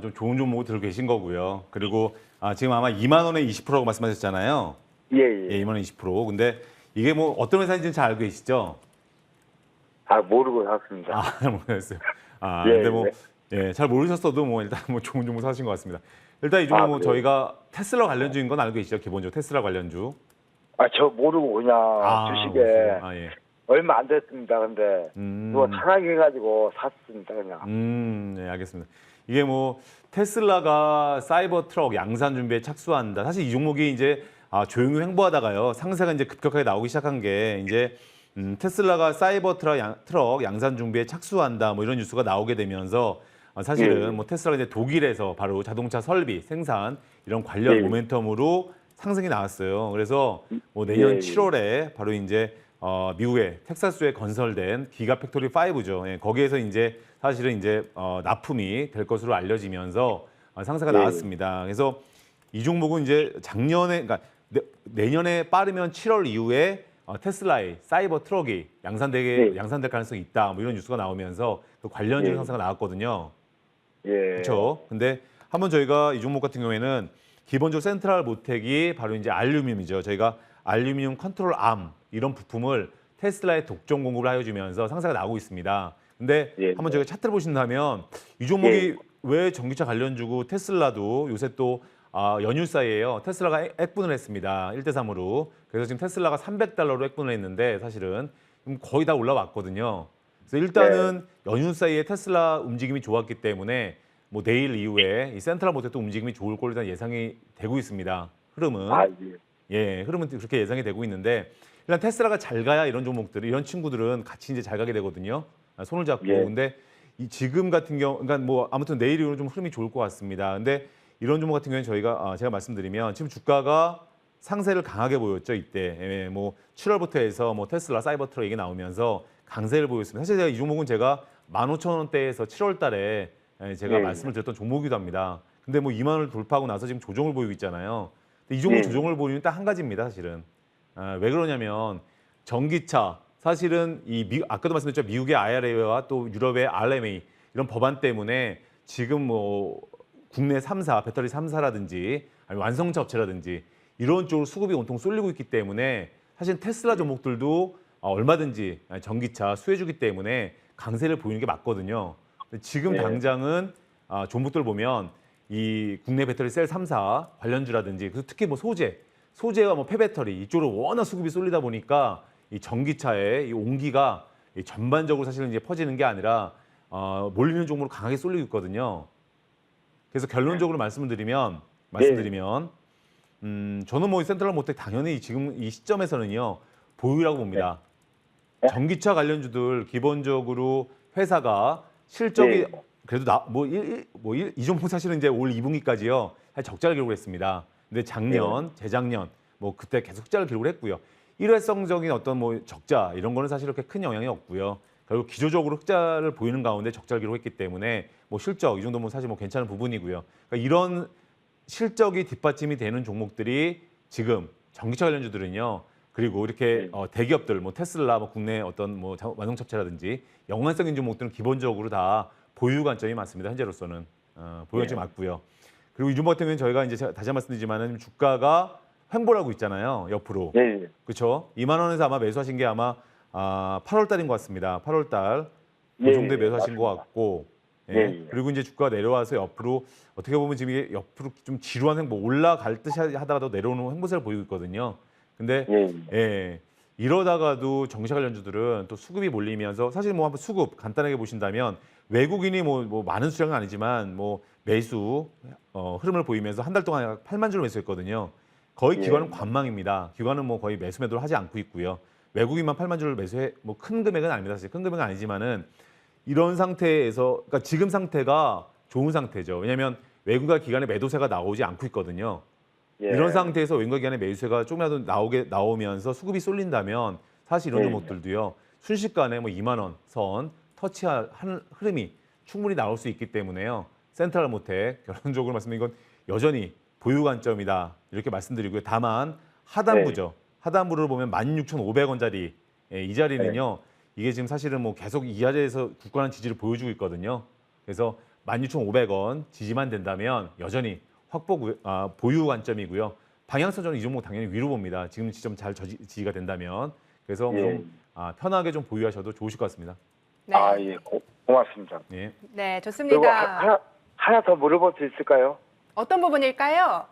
좀 좋은 종목을 들고 계신 거고요. 그리고 지금 아마 2만 원에 20%라고 말씀하셨잖아요. 예. 2만 원에 20%. 근데 이게 어떤 회사인지는 잘 알고 계시죠? 모르고 샀습니다. 모르겠어요. 예, 근데 잘 모르셨어도 일단 좋은 종목 사신 것 같습니다. 일단 이 종목 저희가 테슬라 관련주인 건 알고 계시죠? 기본적으로 테슬라 관련주. 저 모르고 그냥 주식에 얼마 안 됐습니다. 근데 누가 타락해가지고 샀습니다. 그냥. 네, 알겠습니다. 이게 뭐 테슬라가 사이버 트럭 양산 준비에 착수한다. 사실 이 종목이 이제 조용히 횡보하다가요. 상세가 이제 급격하게 나오기 시작한 게 이제 테슬라가 사이버 트럭 양산 준비에 착수한다. 뭐 이런 뉴스가 나오게 되면서 사실은 뭐 테슬라가 이제 독일에서 바로 자동차 설비, 생산 이런 관련 모멘텀으로 상승이 나왔어요. 그래서 뭐 내년 7월에 바로 이제 미국의 텍사스에 건설된 기가팩토리 5죠. 예, 거기에서 이제 사실은 이제 납품이 될 것으로 알려지면서 상세가 나왔습니다. 그래서 이 종목은 이제 작년에, 그러니까 내년에 빠르면 7월 이후에 테슬라의 사이버 트럭이 양산될 가능성이 있다. 뭐 이런 뉴스가 나오면서 그 관련주로 상세가 나왔거든요. 그렇죠. 근데 한번 저희가 이 종목 같은 경우에는 기본적으로 센트럴 모텍이 바로 이제 알루미늄이죠. 저희가 알루미늄 컨트롤 암 이런 부품을 테슬라에 독점 공급을 하여주면서 상세가 나오고 있습니다. 근데 한번 저희가 차트를 보신다면 이 종목이 왜 전기차 관련주고 테슬라도 요새 또 연휴 사이에요. 테슬라가 액분을 했습니다. 1대3으로. 그래서 지금 테슬라가 $300로 액분을 했는데 사실은 거의 다 올라왔거든요. 그래서 일단은 연휴 사이에 테슬라 움직임이 좋았기 때문에 뭐 내일 이후에 이 센트럴 모텍도 움직임이 좋을 걸로 일단 예상이 되고 있습니다. 흐름은. 흐름은 그렇게 예상이 되고 있는데 일단 테슬라가 잘 가야 이런 종목들, 이런 친구들은 같이 이제 잘 가게 되거든요. 손을 잡고. 근데 지금 같은 경우, 그러니까 뭐 아무튼 내일 이후로 좀 흐름이 좋을 것 같습니다. 근데 이런 종목 같은 경우는 저희가 제가 말씀드리면 지금 주가가 상세를 강하게 보였죠. 이때 뭐 7월부터 해서 뭐 테슬라, 사이버트럭 얘기 나오면서 강세를 보였습니다. 사실 제가 이 종목은 제가 15,000원대에서 7월달에 제가 말씀을 드렸던 종목이기도 합니다. 근데 뭐 2만 원을 돌파하고 나서 지금 조정을 보이고 있잖아요. 근데 이 종목 조정을 보이는 딱 한 가지입니다. 사실은 왜 그러냐면 전기차 사실은 아까도 말씀드렸죠. 미국의 IRA와 또 유럽의 RMA 이런 법안 때문에 지금 뭐 국내 3사, 배터리 3사라든지 아니면 완성차 업체라든지 이런 쪽으로 수급이 온통 쏠리고 있기 때문에 사실 테슬라 종목들도 얼마든지 전기차 수혜주기 때문에 강세를 보이는 게 맞거든요. 지금 당장은 종목들 보면 이 국내 배터리 셀 3사 관련주라든지 그래서 특히 뭐 소재와 뭐 폐배터리 이쪽으로 워낙 수급이 쏠리다 보니까 이 전기차의 이 온기가 전반적으로 사실은 이제 퍼지는 게 아니라 몰리는 종목으로 강하게 쏠리고 있거든요. 그래서 결론적으로 말씀드리면 저는 뭐 센트럴 모텍 당연히 지금 이 시점에서는요 보유라고 봅니다. 전기차 관련주들 기본적으로 회사가 실적이 그래도 이 종목 사실은 이제 올 2분기까지요 적자를 기록했습니다. 근데 작년, 재작년 뭐 그때 계속 흑자를 기록을 했고요. 일회성적인 어떤 뭐 적자 이런 거는 사실 그렇게 큰 영향이 없고요. 결국 기조적으로 흑자를 보이는 가운데 적자를 기록했기 때문에 뭐 실적 이 정도면 사실 뭐 괜찮은 부분이고요. 그러니까 이런 실적이 뒷받침이 되는 종목들이 지금 전기차 관련주들은요. 그리고 이렇게 대기업들 뭐 테슬라 뭐 국내 어떤 뭐 완성차 업체라든지 영환성인 종목들은 기본적으로 다 보유 관점이 맞습니다. 현재로서는 보유 관점이 맞고요. 그리고 이 종목 같은 경우는 저희가 이제 다시 한번 말씀드리지만은 주가가 횡보하고 있잖아요. 옆으로. 그렇죠? 2만 원에서 아마 매수하신 게 아마 8월 달인 것 같습니다. 8월 달. 그 정도에 매수하신 것 같고. 그리고 이제 주가가 내려와서 옆으로 어떻게 보면 지금 이게 옆으로 좀 지루한 횡보 올라갈 듯이 하다가도 내려오는 횡보세를 보이고 있거든요. 근데 이러다가도 전기차 관련주들은 또 수급이 몰리면서 사실 뭐 한번 수급 간단하게 보신다면 외국인이 뭐 많은 수량은 아니지만 뭐 매수 흐름을 보이면서 한 달 동안 8만 주를 매수했거든요. 거의 기관은 관망입니다. 기관은 뭐 거의 매수 매도를 하지 않고 있고요. 외국인만 8만 주를 매수해 뭐 큰 금액은 아닙니다. 사실 큰 금액은 아니지만은 이런 상태에서 그러니까 지금 상태가 좋은 상태죠. 왜냐하면 외국인과 기관의 매도세가 나오지 않고 있거든요. 이런 상태에서 외국인과 기관의 매수세가 조금이라도 나오면서 수급이 쏠린다면 사실 이런 종목들도요. 순식간에 뭐 2만 원 선 터치할 흐름이 충분히 나올 수 있기 때문에요. 센트럴 모텍 결론적으로 말씀드린 건 여전히 보유 관점이다 이렇게 말씀드리고요. 다만 하단부죠. 하단부를 보면 16,500원짜리 이 자리는요. 이게 지금 사실은 뭐 계속 이 자리에서 굳건한 지지를 보여주고 있거든요. 그래서 16,500원 지지만 된다면 여전히 보유 관점이고요. 방향성 저는 이 종목 당연히 위로 봅니다. 지금 지점 잘 지지가 된다면. 그래서 좀 편하게 좀 보유하셔도 좋으실 것 같습니다. 고맙습니다. 네, 그리고 좋습니다. 하나 더 물어볼 수 있을까요? 어떤 부분일까요?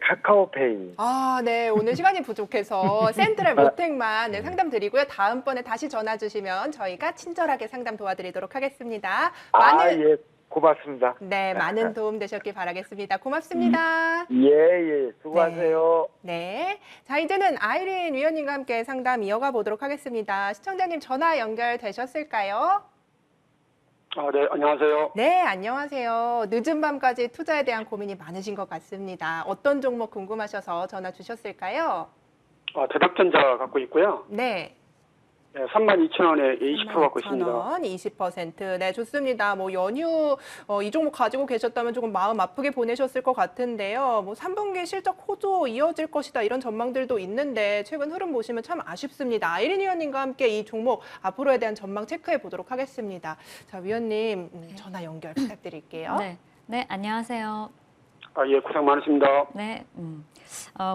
카카오페이. 네. 오늘 시간이 부족해서 센트럴 모텍만 상담 드리고요. 다음번에 다시 전화 주시면 저희가 친절하게 상담 도와드리도록 하겠습니다. 고맙습니다. 네, 많은 도움 되셨길 바라겠습니다. 고맙습니다. 예, 수고하세요. 네. 자, 이제는 아이린 위원님과 함께 상담 이어가 보도록 하겠습니다. 시청자님 전화 연결되셨을까요? 네, 안녕하세요. 네, 안녕하세요. 늦은 밤까지 투자에 대한 고민이 많으신 것 같습니다. 어떤 종목 궁금하셔서 전화 주셨을까요? 대덕전자 갖고 있고요. 네. 네, 32,000원에 20% 갖고 있습니다. 20%. 네, 좋습니다. 뭐 연휴 이 종목 가지고 계셨다면 조금 마음 아프게 보내셨을 것 같은데요. 뭐 3분기 실적 호조 이어질 것이다 이런 전망들도 있는데 최근 흐름 보시면 참 아쉽습니다. 아이린 위원님과 함께 이 종목 앞으로에 대한 전망 체크해 보도록 하겠습니다. 자, 위원님 전화 연결 부탁드릴게요. 네, 안녕하세요. 예, 고생 많으십니다. 네,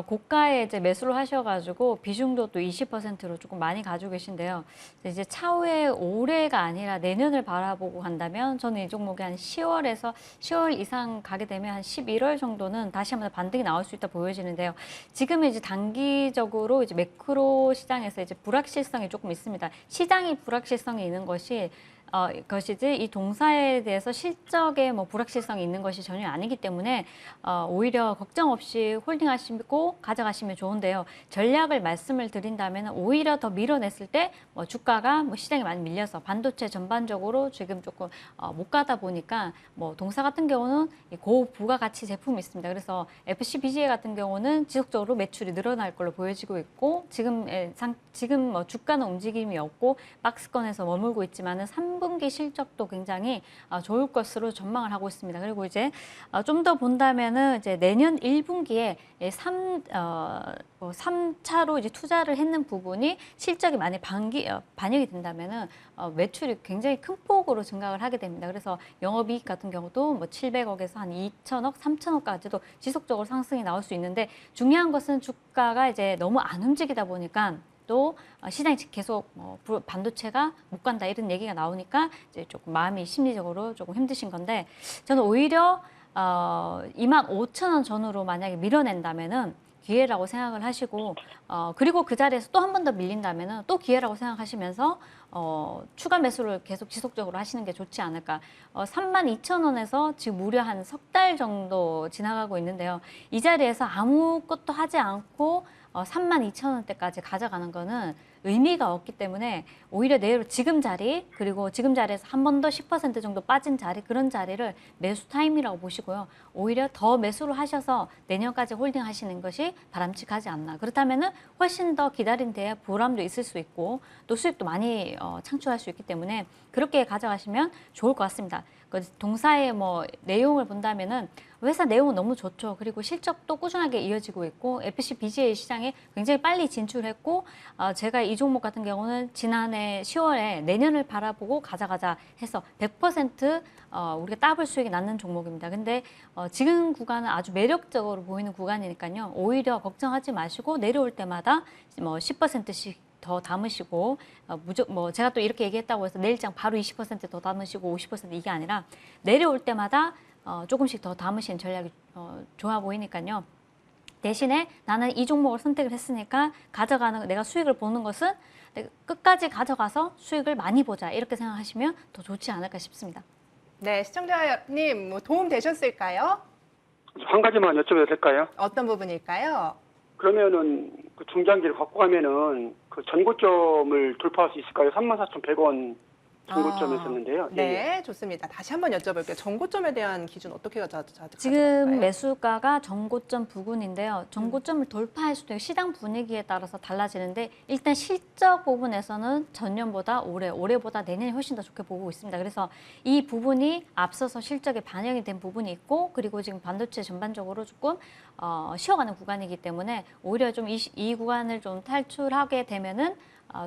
고가에 이제 매수를 하셔가지고 비중도 또 20%로 조금 많이 가지고 계신데요. 이제 차후에 올해가 아니라 내년을 바라보고 간다면 저는 이 종목이 한 10월 이상 가게 되면 한 11월 정도는 다시 한번 반등이 나올 수 있다 보여지는데요. 지금은 이제 단기적으로 이제 매크로 시장에서 이제 불확실성이 조금 있습니다. 시장이 불확실성이 있는 것이지 이 동사에 대해서 실적에 뭐 불확실성이 있는 것이 전혀 아니기 때문에 오히려 걱정 없이 홀딩하시고 가져가시면 좋은데요. 전략을 말씀을 드린다면 오히려 더 밀어냈을 때 뭐 주가가 뭐 시장에 많이 밀려서 반도체 전반적으로 지금 조금 못 가다 보니까 뭐 동사 같은 경우는 고부가가치 제품이 있습니다. 그래서 FCBGA 같은 경우는 지속적으로 매출이 늘어날 걸로 보여지고 있고 지금 뭐 주가는 움직임이 없고 박스권에서 머물고 있지만은 3분기 실적도 굉장히 좋을 것으로 전망을 하고 있습니다. 그리고 이제 좀 더 본다면은 이제 내년 1분기에 3차로 이제 투자를 했는 부분이 실적이 많이 반영이 된다면은 매출이 굉장히 큰 폭으로 증가를 하게 됩니다. 그래서 영업이익 같은 경우도 뭐 700억에서 한 2천억, 3천억까지도 지속적으로 상승이 나올 수 있는데 중요한 것은 주가가 이제 너무 안 움직이다 보니까 또 시장이 계속 반도체가 못 간다 이런 얘기가 나오니까 이제 조금 마음이 심리적으로 조금 힘드신 건데 저는 오히려 25,000원 전후로 만약에 밀어낸다면은 기회라고 생각을 하시고 그리고 그 자리에서 또 한 번 더 밀린다면은 또 기회라고 생각하시면서 추가 매수를 계속 지속적으로 하시는 게 좋지 않을까. 32,000원에서 지금 무려 한 석 달 정도 지나가고 있는데요. 이 자리에서 아무것도 하지 않고 32,000원대까지 가져가는 거는 의미가 없기 때문에 오히려 내일 지금 자리 그리고 지금 자리에서 한 번 더 10% 정도 빠진 자리 그런 자리를 매수 타임이라고 보시고요. 오히려 더 매수를 하셔서 내년까지 홀딩하시는 것이 바람직하지 않나. 그렇다면은 훨씬 더 기다린 데에 보람도 있을 수 있고 또 수익도 많이 창출할 수 있기 때문에 그렇게 가져가시면 좋을 것 같습니다. 그 동사의 뭐 내용을 본다면은 회사 내용은 너무 좋죠. 그리고 실적도 꾸준하게 이어지고 있고 FCBGA 시장에 굉장히 빨리 진출했고 제가 이 종목 같은 경우는 지난해 10월에 내년을 바라보고 가자 해서 100% 우리가 더블 수익이 났는 종목입니다. 근데 지금 구간은 아주 매력적으로 보이는 구간이니까요. 오히려 걱정하지 마시고 내려올 때마다 뭐 10%씩 더 담으시고 뭐 제가 또 이렇게 얘기했다고 해서 내일장 바로 20%더 담으시고 50% 이게 아니라 내려올 때마다 조금씩 더 담으시는 전략이 좋아 보이니까요. 대신에 나는 이 종목을 선택을 했으니까 내가 수익을 보는 것은 끝까지 가져가서 수익을 많이 보자 이렇게 생각하시면 더 좋지 않을까 싶습니다. 네, 시청자님 뭐 도움 되셨을까요? 한 가지만 여쭤봐도 될까요? 어떤 부분일까요? 그러면은 그 중장기를 갖고 가면은 그 전고점을 돌파할 수 있을까요? 34,100원 전고점이었었는데요. 네, 좋습니다. 다시 한번 여쭤볼게요. 전고점에 대한 기준 어떻게 지금 매수가가 전고점 부근인데요. 전고점을 돌파할 수도 있고 시장 분위기에 따라서 달라지는데 일단 실적 부분에서는 전년보다 올해보다 내년이 훨씬 더 좋게 보고 있습니다. 그래서 이 부분이 앞서서 실적에 반영이 된 부분이 있고 그리고 지금 반도체 전반적으로 조금 쉬어가는 구간이기 때문에 오히려 좀 이 구간을 좀 탈출하게 되면은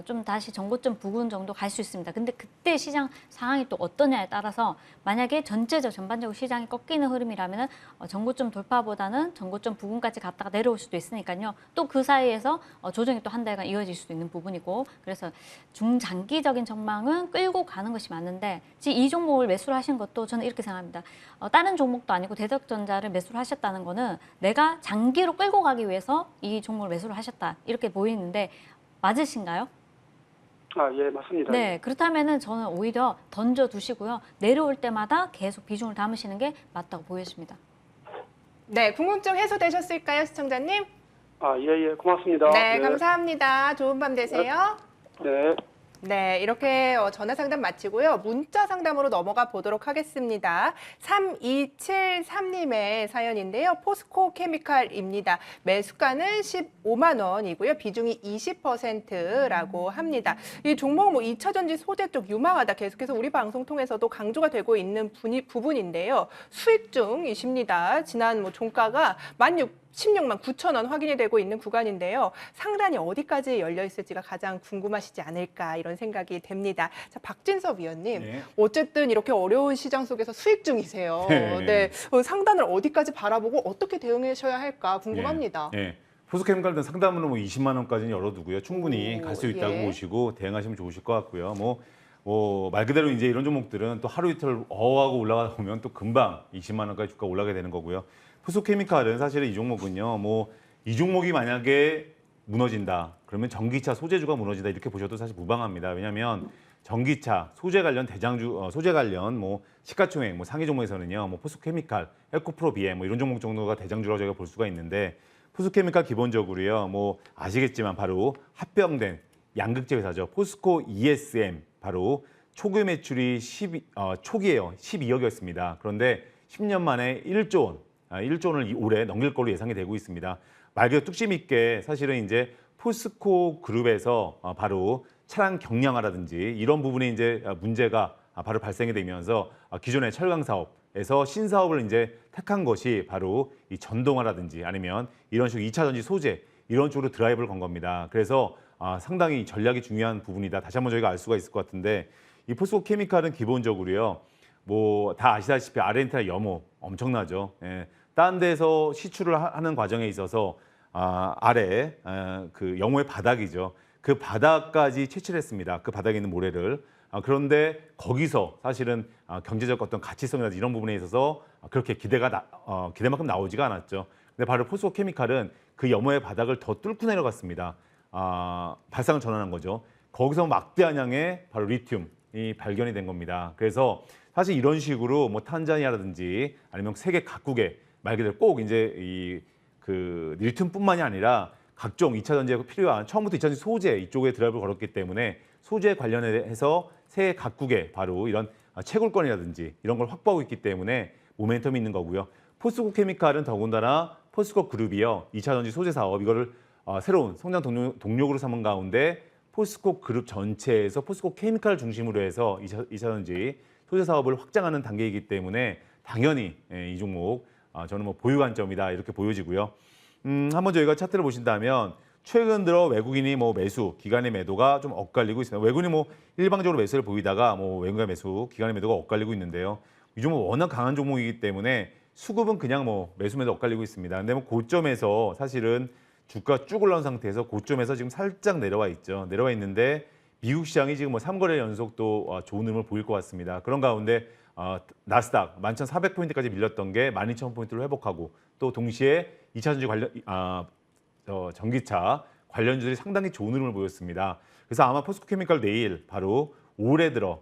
좀 다시 전고점 부근 정도 갈 수 있습니다. 근데 그때 시장 상황이 또 어떠냐에 따라서 만약에 전반적으로 시장이 꺾이는 흐름이라면 전고점 돌파보다는 전고점 부근까지 갔다가 내려올 수도 있으니까요. 또 그 사이에서 조정이 또 한 달간 이어질 수도 있는 부분이고 그래서 중장기적인 전망은 끌고 가는 것이 맞는데 지금 이 종목을 매수를 하신 것도 저는 이렇게 생각합니다. 다른 종목도 아니고 대덕전자를 매수를 하셨다는 거는 내가 장기로 끌고 가기 위해서 이 종목을 매수를 하셨다 이렇게 보이는데 맞으신가요? 아, 예, 맞습니다. 네, 그렇다면은 저는 오히려 던져 두시고요. 내려올 때마다 계속 비중을 담으시는 게 맞다고 보여집니다. 네, 궁금증 해소되셨을까요, 시청자님? 아, 예, 고맙습니다. 네, 감사합니다. 좋은 밤 되세요. 네. 네, 이렇게 전화 상담 마치고요. 문자 상담으로 넘어가 보도록 하겠습니다. 3273님의 사연인데요. 포스코 케미칼입니다. 매수가는 15만 원이고요. 비중이 20%라고 합니다. 이 종목 2차 전지 소재 쪽 유망하다. 계속해서 우리 방송 통해서도 강조가 되고 있는 부분인데요. 수익 중이십니다. 지난 종가가 16만 9천 원 확인이 되고 있는 구간인데요. 상단이 어디까지 열려 있을지가 가장 궁금하시지 않을까 이런 생각이 됩니다. 자, 박진섭 위원님, 네. 어쨌든 이렇게 어려운 시장 속에서 수익 중이세요. 네. 네, 상단을 어디까지 바라보고 어떻게 대응하셔야 할까 궁금합니다. 예. 포스코케미칼은 상담으로 20만 원까지는 열어두고요. 충분히 갈 수 있다고 예. 보시고 대응하시면 좋으실 것 같고요. 말 그대로 이제 이런 종목들은 또 하루 이틀 어하고 올라가다 보면 또 금방 20만 원까지 주가 올라가게 되는 거고요. 포스코케미칼은 사실은 이 종목은요. 이 종목이 만약에 무너진다. 그러면 전기차 소재주가 무너진다. 이렇게 보셔도 사실 무방합니다. 왜냐하면 전기차, 소재 관련 소재 관련 시가총액, 상위 종목에서는요. 포스코케미칼, 에코프로 BM 이런 종목 정도가 대장주라고 저희가 볼 수가 있는데 포스코케미칼 기본적으로요. 아시겠지만 바로 합병된 양극재 회사죠. 포스코 ESM 바로 초기 매출이 초기에요. 12억이었습니다. 그런데 10년 만에 1조 원, 1조 원을 올해 넘길 걸로 예상이 되고 있습니다. 말 그대로 뚝심 있게 사실은 이제 포스코 그룹에서 바로 차량 경량화라든지 이런 부분에 이제 문제가 바로 발생이 되면서 기존의 철강 사업에서 신사업을 이제 택한 것이 바로 이 전동화라든지 아니면 이런 식으로 2차 전지 소재 이런 쪽으로 드라이브를 건 겁니다. 그래서 상당히 전략이 중요한 부분이다. 다시 한번 저희가 알 수가 있을 것 같은데 이 포스코 케미칼은 기본적으로요. 다 아시다시피 아르헨티나 염호 엄청나죠. 예. 다른 데서 시출을 하는 과정에 있어서 아래 그 염호의 바닥이죠. 그 바닥까지 채취를 했습니다. 그 바닥에 있는 모래를. 그런데 거기서 사실은 경제적 어떤 가치성이라든지 이런 부분에 있어서 그렇게 기대만큼 나오지가 않았죠. 근데 바로 포스코 케미칼은 그 염호의 바닥을 더 뚫고 내려갔습니다. 발상을 전환한 거죠. 거기서 막대한 양의 바로 리튬이 발견이 된 겁니다. 그래서 사실 이런 식으로 탄자니아라든지 아니면 세계 각국에 말 그대로 꼭 이제 그 리튬뿐만이 아니라 각종 2차 전지에 필요한 처음부터 2차 전지 소재 이쪽에 드라이브를 걸었기 때문에 소재 관련해서 세계 각국에 바로 이런 채굴권이라든지 이런 걸 확보하고 있기 때문에 모멘텀이 있는 거고요. 포스코 케미칼은 더군다나 포스코 그룹이요. 2차 전지 소재 사업 이거를 새로운 성장 동력으로 삼은 가운데 포스코 그룹 전체에서 포스코 케미칼 중심으로 해서 2차 전지 소재 사업을 확장하는 단계이기 때문에 당연히 이 종목 저는 보유 관점이다 이렇게 보여지고요. 한번 저희가 차트를 보신다면 최근 들어 외국인이 매수, 기관의 매도가 좀 엇갈리고 있습니다. 외국인이 일방적으로 매수를 보이다가 외국인 매수, 기관의 매도가 엇갈리고 있는데요. 이 종목 워낙 강한 종목이기 때문에 수급은 그냥 매수 매도 엇갈리고 있습니다. 근데 고점에서 사실은 주가 쭉 올라온 상태에서 고점에서 지금 살짝 내려와 있죠. 내려와 있는데 미국 시장이 지금 3거래 연속 또 좋은 흐름을 보일 것 같습니다. 그런 가운데 나스닥 11,400포인트까지 밀렸던 게 12,000포인트로 회복하고 또 동시에 2차 전지 관련 전기차 관련주들이 상당히 좋은 흐름을 보였습니다. 그래서 아마 포스코케미칼 내일 바로 올해 들어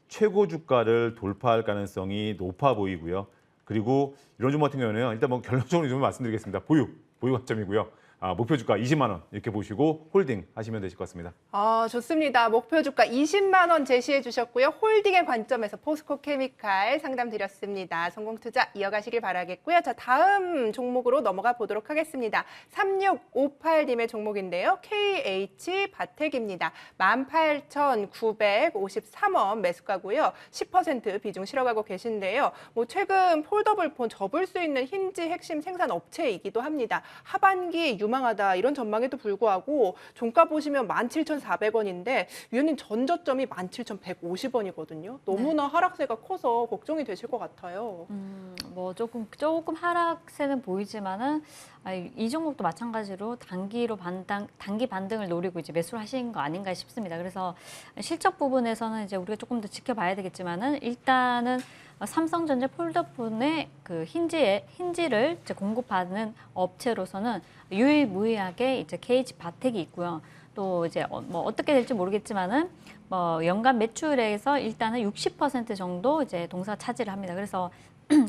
최고 주가를 돌파할 가능성이 높아 보이고요. 그리고 이런 종목 같은 경우는 일단 결론적으로 좀 말씀드리겠습니다. 보유 관점이고요. 목표 주가 20만 원 이렇게 보시고 홀딩 하시면 되실 것 같습니다. 좋습니다. 목표 주가 20만 원 제시해 주셨고요. 홀딩의 관점에서 포스코 케미칼 상담 드렸습니다. 성공 투자 이어가시길 바라겠고요. 자, 다음 종목으로 넘어가 보도록 하겠습니다. 3658님의 종목인데요. KH 바텍입니다. 18,953원 매수가고요. 10% 비중 실어가고 계신데요. 최근 폴더블 폰 접을 수 있는 힌지 핵심 생산 업체이기도 합니다. 하반기 유망하다 이런 전망에도 불구하고 종가 보시면 17,400원인데 위원님 전저점이 17,150원이거든요. 너무나 하락세가 커서 걱정이 되실 것 같아요. 조금 하락세는 보이지만은 이 종목도 마찬가지로 단기 반등을 노리고 이제 매수를 하신 거 아닌가 싶습니다. 그래서 실적 부분에서는 이제 우리가 조금 더 지켜봐야 되겠지만은 일단은 삼성전자 폴더폰의 그 힌지를 이제 공급하는 업체로서는 유일무이하게 이제 KH 바텍이 있고요. 또 이제 뭐 어떻게 될지 모르겠지만은 뭐 연간 매출에서 일단은 60% 정도 이제 동사 차지를 합니다. 그래서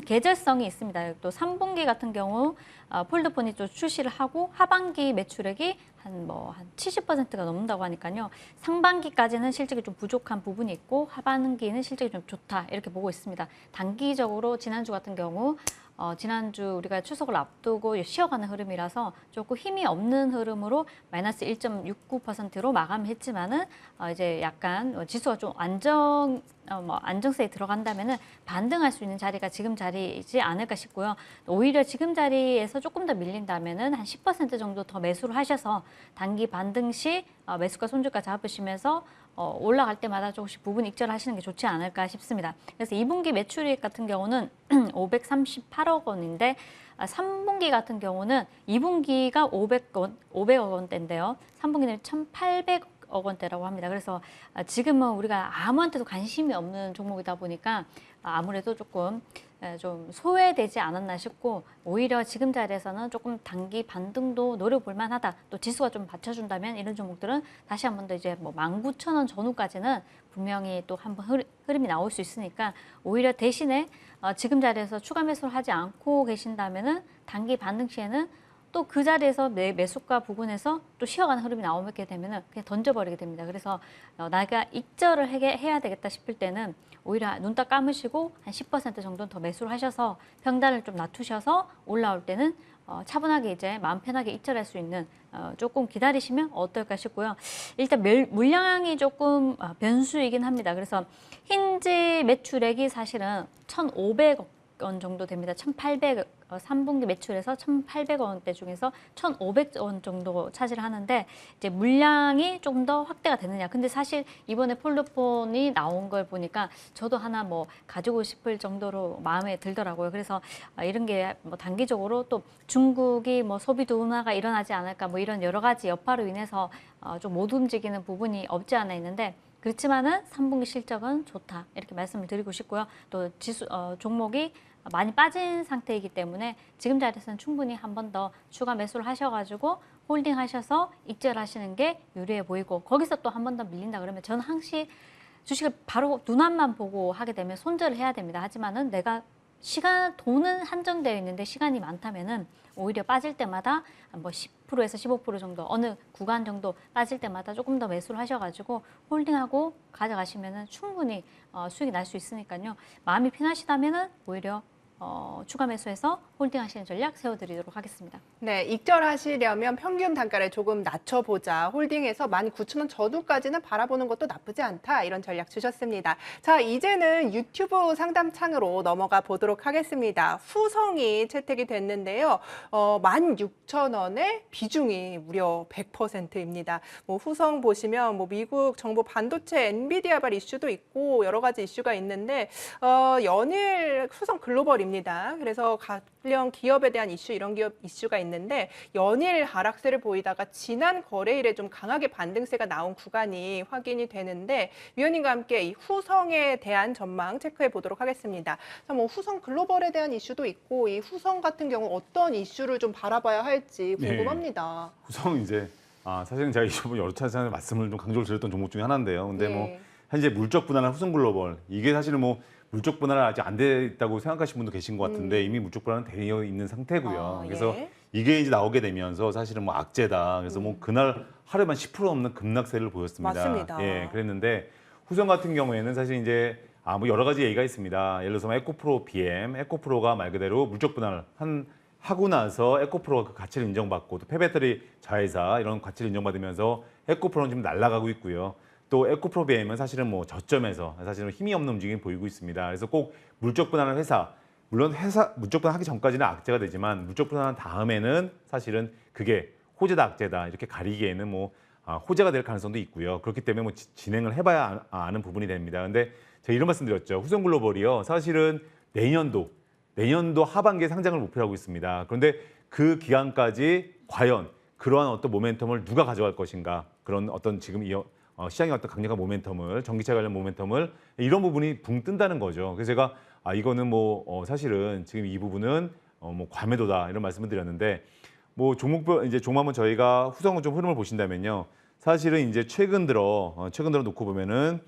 계절성이 있습니다. 또 3분기 같은 경우 폴더폰이 또 출시를 하고 하반기 매출액이 한 70%가 넘는다고 하니까요. 상반기까지는 실적이 좀 부족한 부분이 있고 하반기는 실적이 좀 좋다 이렇게 보고 있습니다. 단기적으로 지난주 같은 경우 지난주 우리가 추석을 앞두고 쉬어가는 흐름이라서 조금 힘이 없는 흐름으로 마이너스 1.69%로 마감했지만은 이제 약간 지수가 좀 안정세에 들어간다면은 반등할 수 있는 자리가 지금 자리이지 않을까 싶고요. 오히려 지금 자리에서 조금 더 밀린다면은 한 10% 정도 더 매수를 하셔서 단기 반등 시 매수가 손절가 잡으시면서 올라갈 때마다 조금씩 부분 익절하시는 게 좋지 않을까 싶습니다. 그래서 2분기 매출액 같은 경우는 538억 원인데 3분기 같은 경우는 2분기가 500억 원대인데요. 3분기는 1,800억 원대라고 합니다. 그래서 지금은 우리가 아무한테도 관심이 없는 종목이다 보니까 아무래도 조금 좀 소외되지 않았나 싶고 오히려 지금 자리에서는 조금 단기 반등도 노려볼 만하다. 또 지수가 좀 받쳐준다면 이런 종목들은 다시 한 번 더 이제 뭐 19,000원 전후까지는 분명히 또 한번 흐름이 나올 수 있으니까 오히려 대신에 지금 자리에서 추가 매수를 하지 않고 계신다면은 단기 반등 시에는 또 그 자리에서 내 매수가 부분에서 또 쉬어가는 흐름이 나오게 되면은 그냥 던져버리게 됩니다. 그래서 내가 익절을 해야 되겠다 싶을 때는 오히려 눈 딱 감으시고 한 10% 정도는 더 매수를 하셔서 평단을 좀 낮추셔서 올라올 때는 차분하게 이제 마음 편하게 익절할 수 있는 조금 기다리시면 어떨까 싶고요. 일단 물량이 조금 변수이긴 합니다. 그래서 힌지 매출액이 사실은 1,500억 원 정도 됩니다. 3분기 매출에서 1,800억 원대 중에서 1,500원 정도 차지를 하는데 이제 물량이 조금 더 확대가 되느냐. 근데 사실 이번에 폴더폰이 나온 걸 보니까 저도 하나 뭐 가지고 싶을 정도로 마음에 들더라고요. 그래서 이런 게 뭐 단기적으로 또 중국이 뭐 소비 둔화가 일어나지 않을까 뭐 이런 여러 가지 여파로 인해서 좀 못 움직이는 부분이 없지 않아 있는데 그렇지만은 3분기 실적은 좋다 이렇게 말씀을 드리고 싶고요. 또 지수 종목이 많이 빠진 상태이기 때문에 지금 자리에서는 충분히 한 번 더 추가 매수를 하셔가지고 홀딩하셔서 익절하시는 게 유리해 보이고 거기서 또 한 번 더 밀린다 그러면 저는 항시 주식을 바로 눈앞만 보고 하게 되면 손절을 해야 됩니다. 하지만은 내가 돈은 한정되어 있는데 시간이 많다면은 오히려 빠질 때마다 뭐 10%에서 15% 정도 어느 구간 정도 빠질 때마다 조금 더 매수를 하셔가지고 홀딩하고 가져가시면은 충분히 수익이 날 수 있으니까요. 마음이 편하시다면은 오히려 추가 매수해서 홀딩하시는 전략 세워드리도록 하겠습니다. 네, 익절하시려면 평균 단가를 조금 낮춰보자. 홀딩해서 19,000원 전후까지는 바라보는 것도 나쁘지 않다. 이런 전략 주셨습니다. 자, 이제는 유튜브 상담창으로 넘어가 보도록 하겠습니다. 후성이 채택이 됐는데요. 16,000원의 비중이 무려 100%입니다. 뭐 후성 보시면 뭐 미국 정부 반도체 엔비디아발 이슈도 있고 여러 가지 이슈가 있는데 연일 후성 글로벌입니다. 그래서 관련 기업에 대한 이슈 이런 기업 이슈가 있는데 연일 하락세를 보이다가 지난 거래일에 좀 강하게 반등세가 나온 구간이 확인이 되는데 위원님과 함께 이 후성에 대한 전망 체크해 보도록 하겠습니다. 자, 뭐 후성 글로벌에 대한 이슈도 있고 이 후성 같은 경우 어떤 이슈를 좀 바라봐야 할지 궁금합니다. 네. 후성 이제 사실은 제가 이번 여러 차례 말씀을 좀 강조를 드렸던 종목 중에 하나인데요. 근데 네. 뭐 현재 물적 분할한 후성 글로벌 이게 사실은 뭐 물적 분할은 아직 안 됐다고 생각하시는 분도 계신 것 같은데 이미 물적 분할은 되어 있는 상태고요. 그래서 예. 이게 이제 나오게 되면서 사실은 뭐 악재다. 그래서 뭐 그날 하루에만 10% 넘는 급락세를 보였습니다. 맞습니다. 예, 그랬는데 후성 같은 경우에는 사실 이제 뭐 여러 가지 얘기가 있습니다. 예를 들어서 에코프로 BM, 에코프로가 말 그대로 물적 분할 하고 나서 에코프로가 그 가치를 인정받고 또 폐배터리 자회사 이런 가치를 인정받으면서 에코프로는 지금 날아가고 있고요. 또 에코프로 BM은 사실은 뭐 저점에서 사실은 힘이 없는 움직임이 보이고 있습니다. 그래서 꼭 물적 분할하는 회사, 물론 물적 분할하기 전까지는 악재가 되지만 물적 분할한 다음에는 사실은 그게 호재다 악재다 이렇게 가리기에는 뭐 호재가 될 가능성도 있고요. 그렇기 때문에 뭐 진행을 해봐야 아는 부분이 됩니다. 근데 제가 이런 말씀드렸죠. 후성글로벌이요. 사실은 내년도 하반기에 상장을 목표로 하고 있습니다. 그런데 그 기간까지 과연 그러한 어떤 모멘텀을 누가 가져갈 것인가 그런 어떤 지금 시장의 어떤 강력한 모멘텀을 전기차 관련 모멘텀을 이런 부분이 붕 뜬다는 거죠. 그래서 제가 이거는 뭐 사실은 지금 이 부분은 뭐 과매도다 이런 말씀을 드렸는데 뭐 종목별 이제 종목 한번 저희가 후성 좀 흐름을 보신다면요. 사실은 이제 최근 들어 놓고 보면은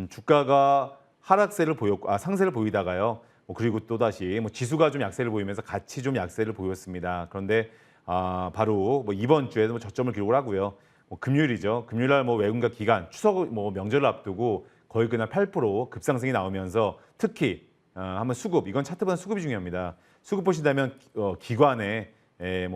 주가가 하락세를 보였고 상세를 보이다가요. 그리고 또 다시 지수가 좀 약세를 보이면서 같이 좀 약세를 보였습니다. 그런데 바로 이번 주에도 저점을 기록을 하고요. 금요일이죠. 금요일 날 외국인과 기관 추석 명절을 앞두고 거의 그날 8% 급상승이 나오면서 특히 한번 수급 이건 차트보다 수급이 중요합니다. 수급 보신다면 기관의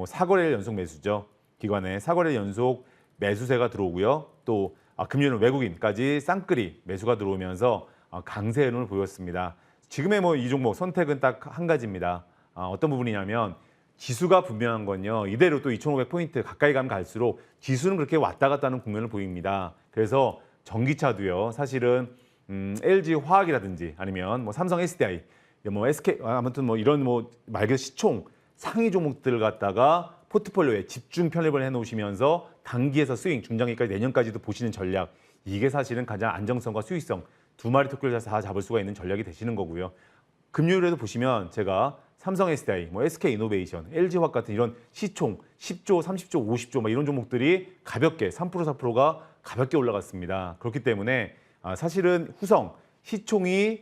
사거래일 연속 매수죠. 기관의 사거래일 연속 매수세가 들어오고요. 또 금요일은 외국인까지 쌍끌이 매수가 들어오면서 강세 흐름을 보였습니다. 지금의 이 종목 선택은 딱 한 가지입니다. 어떤 부분이냐면 지수가 분명한 건요. 이대로 또 2,500포인트 가까이 가면 갈수록 지수는 그렇게 왔다 갔다 하는 국면을 보입니다. 그래서 전기차도요. 사실은 LG 화학이라든지 아니면 삼성 SDI, SK 아무튼 이런 말 그대로 시총 상위 종목들을 갖다가 포트폴리오에 집중 편입을 해놓으시면서 단기에서 스윙, 중장기까지 내년까지도 보시는 전략. 이게 사실은 가장 안정성과 수익성 두 마리 토끼를 다 잡을 수가 있는 전략이 되시는 거고요. 금요일에도 보시면 제가 삼성 SDI, SK 이노베이션, LG 화학 같은 이런 시총 10조, 30조, 50조 이런 종목들이 가볍게 3%, 4%가 가볍게 올라갔습니다. 그렇기 때문에 사실은 후성 시총이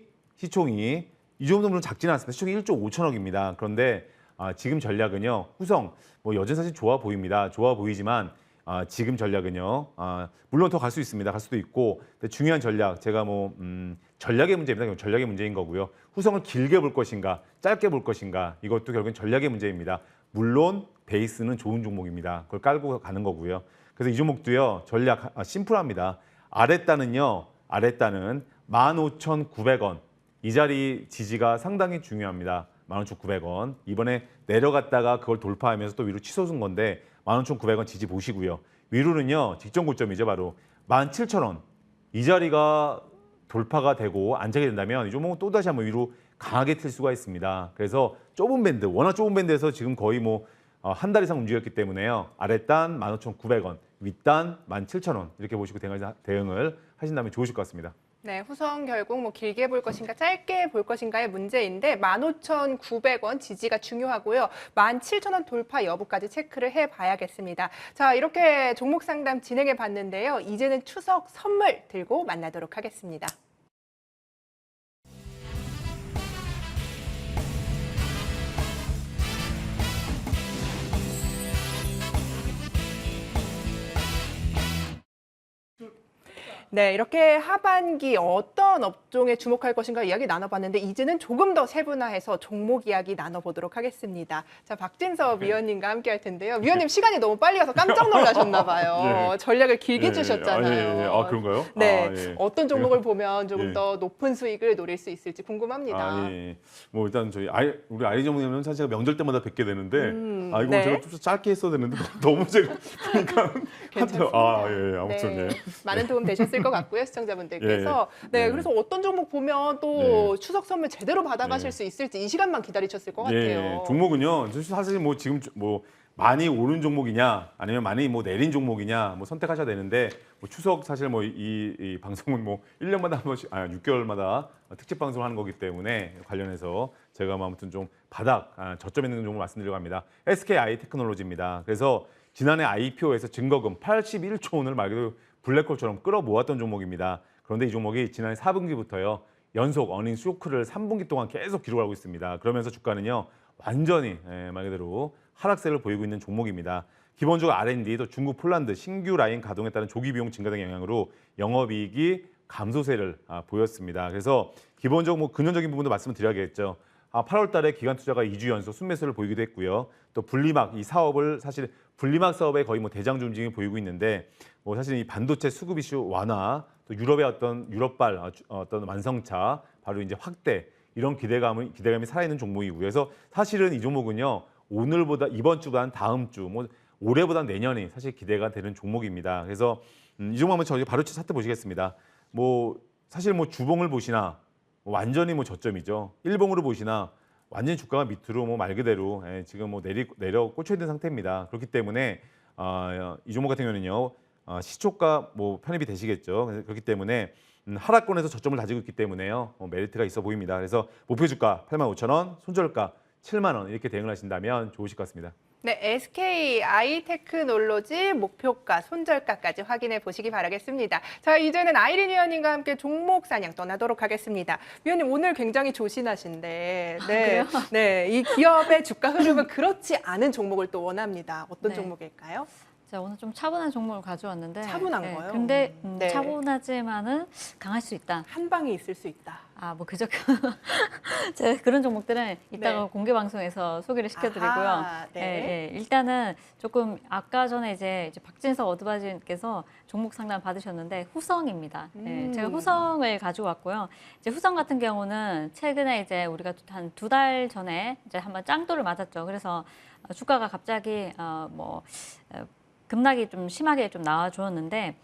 이 정도면 작지는 않습니다. 시총이 1조 5천억입니다. 그런데 지금 전략은요. 후성 여전히 사실 좋아 보입니다. 좋아 보이지만 지금 전략은요. 물론 더 갈 수 있습니다. 갈 수도 있고 근데 중요한 전략 제가 전략의 문제입니다. 전략의 문제인 거고요. 후성을 길게 볼 것인가 짧게 볼 것인가 이것도 결국엔 전략의 문제입니다. 물론 베이스는 좋은 종목입니다. 그걸 깔고 가는 거고요. 그래서 이 종목도요. 전략 심플합니다. 아랫단은 15,900원. 이 자리 지지가 상당히 중요합니다. 15,900원. 이번에 내려갔다가 그걸 돌파하면서 또 위로 치솟은 건데 15,900원 지지 보시고요. 위로는요. 직전 고점이죠. 바로 17,000원. 이 자리가 돌파가 되고 안착이 된다면 이 종목은 또다시 한번 위로 강하게 틀 수가 있습니다. 그래서 좁은 밴드, 워낙 좁은 밴드에서 지금 거의 한 달 이상 움직였기 때문에요. 아랫단 15,900원, 윗단 17,000원 이렇게 보시고 대응을 하신다면 좋으실 것 같습니다. 네, 후성 결국 길게 볼 것인가 짧게 볼 것인가의 문제인데 15,900원 지지가 중요하고요. 17,000원 돌파 여부까지 체크를 해봐야겠습니다. 자, 이렇게 종목 상담 진행해 봤는데요. 이제는 추석 선물 들고 만나도록 하겠습니다. 네, 이렇게 하반기 어떤 업종에 주목할 것인가 이야기 나눠봤는데 이제는 조금 더 세분화해서 종목 이야기 나눠보도록 하겠습니다. 자, 박진섭 위원님과 함께 할 텐데요. 위원님 시간이 너무 빨리 가서 깜짝 놀라셨나 봐요. 예. 전략을 길게 예. 주셨잖아요. 그런가요? 네, 예. 어떤 종목을 보면 조금 예. 더 높은 수익을 노릴 수 있을지 궁금합니다. 예. 일단 우리 아이 전문가는 사실 제가 명절 때마다 뵙게 되는데 이거 네. 제가 좀 짧게 했어야 되는데 너무 제가 보니까 괜찮습니다. 아무튼 네, 많은 도움 되셨을 것 같고요, 시청자분들께서. 네, 네. 그래서 어떤 종목 보면 또 네. 추석 선물 제대로 받아가실 네. 수 있을지 이 시간만 기다리셨을 것 같아요. 종목은요. 사실 지금 많이 오른 종목이냐 아니면 많이 내린 종목이냐 선택하셔야 되는데 추석 사실 이 방송은 1년마다 한 번씩 6개월마다 특집 방송을 하는 거기 때문에 관련해서 제가 아무튼 좀 저점 있는 종목을 말씀드리려고 합니다. SKI 테크놀로지입니다. 그래서 지난해 IPO에서 증거금 81조 원을 말 그대로 블랙홀처럼 끌어모았던 종목입니다. 그런데 이 종목이 지난해 4분기부터요. 연속 어닝 쇼크를 3분기 동안 계속 기록하고 있습니다. 그러면서 주가는요. 완전히 말 그대로 하락세를 보이고 있는 종목입니다. 기본적으로 R&D, 또 중국, 폴란드 신규 라인 가동에 따른 조기 비용 증가 등 영향으로 영업이익이 감소세를 보였습니다. 그래서 기본적으로 근원적인 부분도 말씀을 드려야겠죠. 8월 달에 기관 투자가 2주 연속 순매수를 보이기도 했고요. 또 분리막 이 사업을 사실 분리막 사업에 거의 대장주 움직임을 보이고 있는데 사실 이 반도체 수급 이슈 완화, 또 유럽의 유럽발 어떤 완성차 바로 이제 확대 이런 기대감이 살아있는 종목이고요. 그래서 사실은 이 종목은요. 이번 주보다는 다음 주, 올해보다 내년이 사실 기대가 되는 종목입니다. 그래서 이 종목 한번 저희 바로 차트 보시겠습니다. 사실 주봉을 보시나 완전히 저점이죠. 일봉으로 보시나 완전히 주가가 밑으로 말 그대로 지금 내려 꽂혀 있는 상태입니다. 그렇기 때문에 이 종목 같은 경우는요. 시초가 편입이 되시겠죠. 그렇기 때문에 하락권에서 저점을 다지고 있기 때문에요. 메리트가 있어 보입니다. 그래서 목표 주가 85,000원, 손절가 7만 원 이렇게 대응을 하신다면 좋으실 것 같습니다. 네, SK 아이테크놀로지 목표가, 손절가까지 확인해 보시기 바라겠습니다. 자, 이제는 아이린 위원님과 함께 종목 사냥 떠나도록 하겠습니다. 위원님 오늘 굉장히 조신하신데, 네, 네, 이 기업의 주가 흐름은 그렇지 않은 종목을 또 원합니다. 어떤 네. 종목일까요? 자, 오늘 좀 차분한 종목을 가져왔는데. 차분한 거요? 근데 네. 차분하지만은 강할 수 있다. 한 방이 있을 수 있다. 아, 뭐 그저 제가 그런 종목들은 이따가 네. 공개 방송에서 소개를 시켜드리고요. 아하, 네. 예, 일단은 조금 아까 전에 이제 박진석 어드바이저님께서 종목 상담 받으셨는데 후성입니다. 예, 제가 후성을 가지고 왔고요. 이제 후성 같은 경우는 최근에 이제 우리가 한 2달 전에 이제 한번 짱돌을 맞았죠. 그래서 주가가 갑자기 급락이 좀 심하게 좀 나와주었는데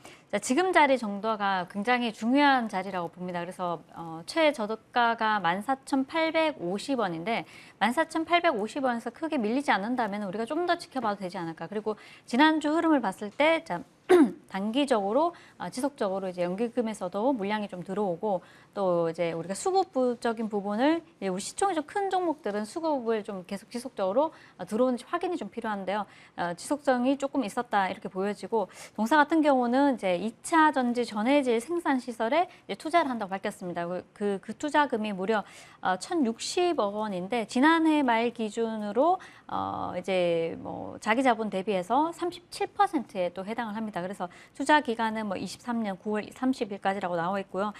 지금 자리 정도가 굉장히 중요한 자리라고 봅니다. 그래서 최저가가 14,850원인데 14,850원에서 크게 밀리지 않는다면 우리가 좀 더 지켜봐도 되지 않을까. 그리고 지난주 흐름을 봤을 때 단기적으로 지속적으로 이제 연기금에서도 물량이 좀 들어오고 또 이제 우리가 수급적인 부분을 우리 시총이 좀 큰 종목들은 수급을 좀 계속 지속적으로 들어오는지 확인이 좀 필요한데요. 지속성이 조금 있었다 이렇게 보여지고 동사 같은 경우는 이제 2차 전지 전해질 생산 시설에 투자를 한다고 밝혔습니다. 그 투자금이 무려 1,060억 원인데 지난해 말 기준으로 이제 뭐 자기 자본 대비해서 37%에 또 해당을 합니다. 그래서 투자 기간은 뭐 23년 9월 30일까지라고 나와 있고요.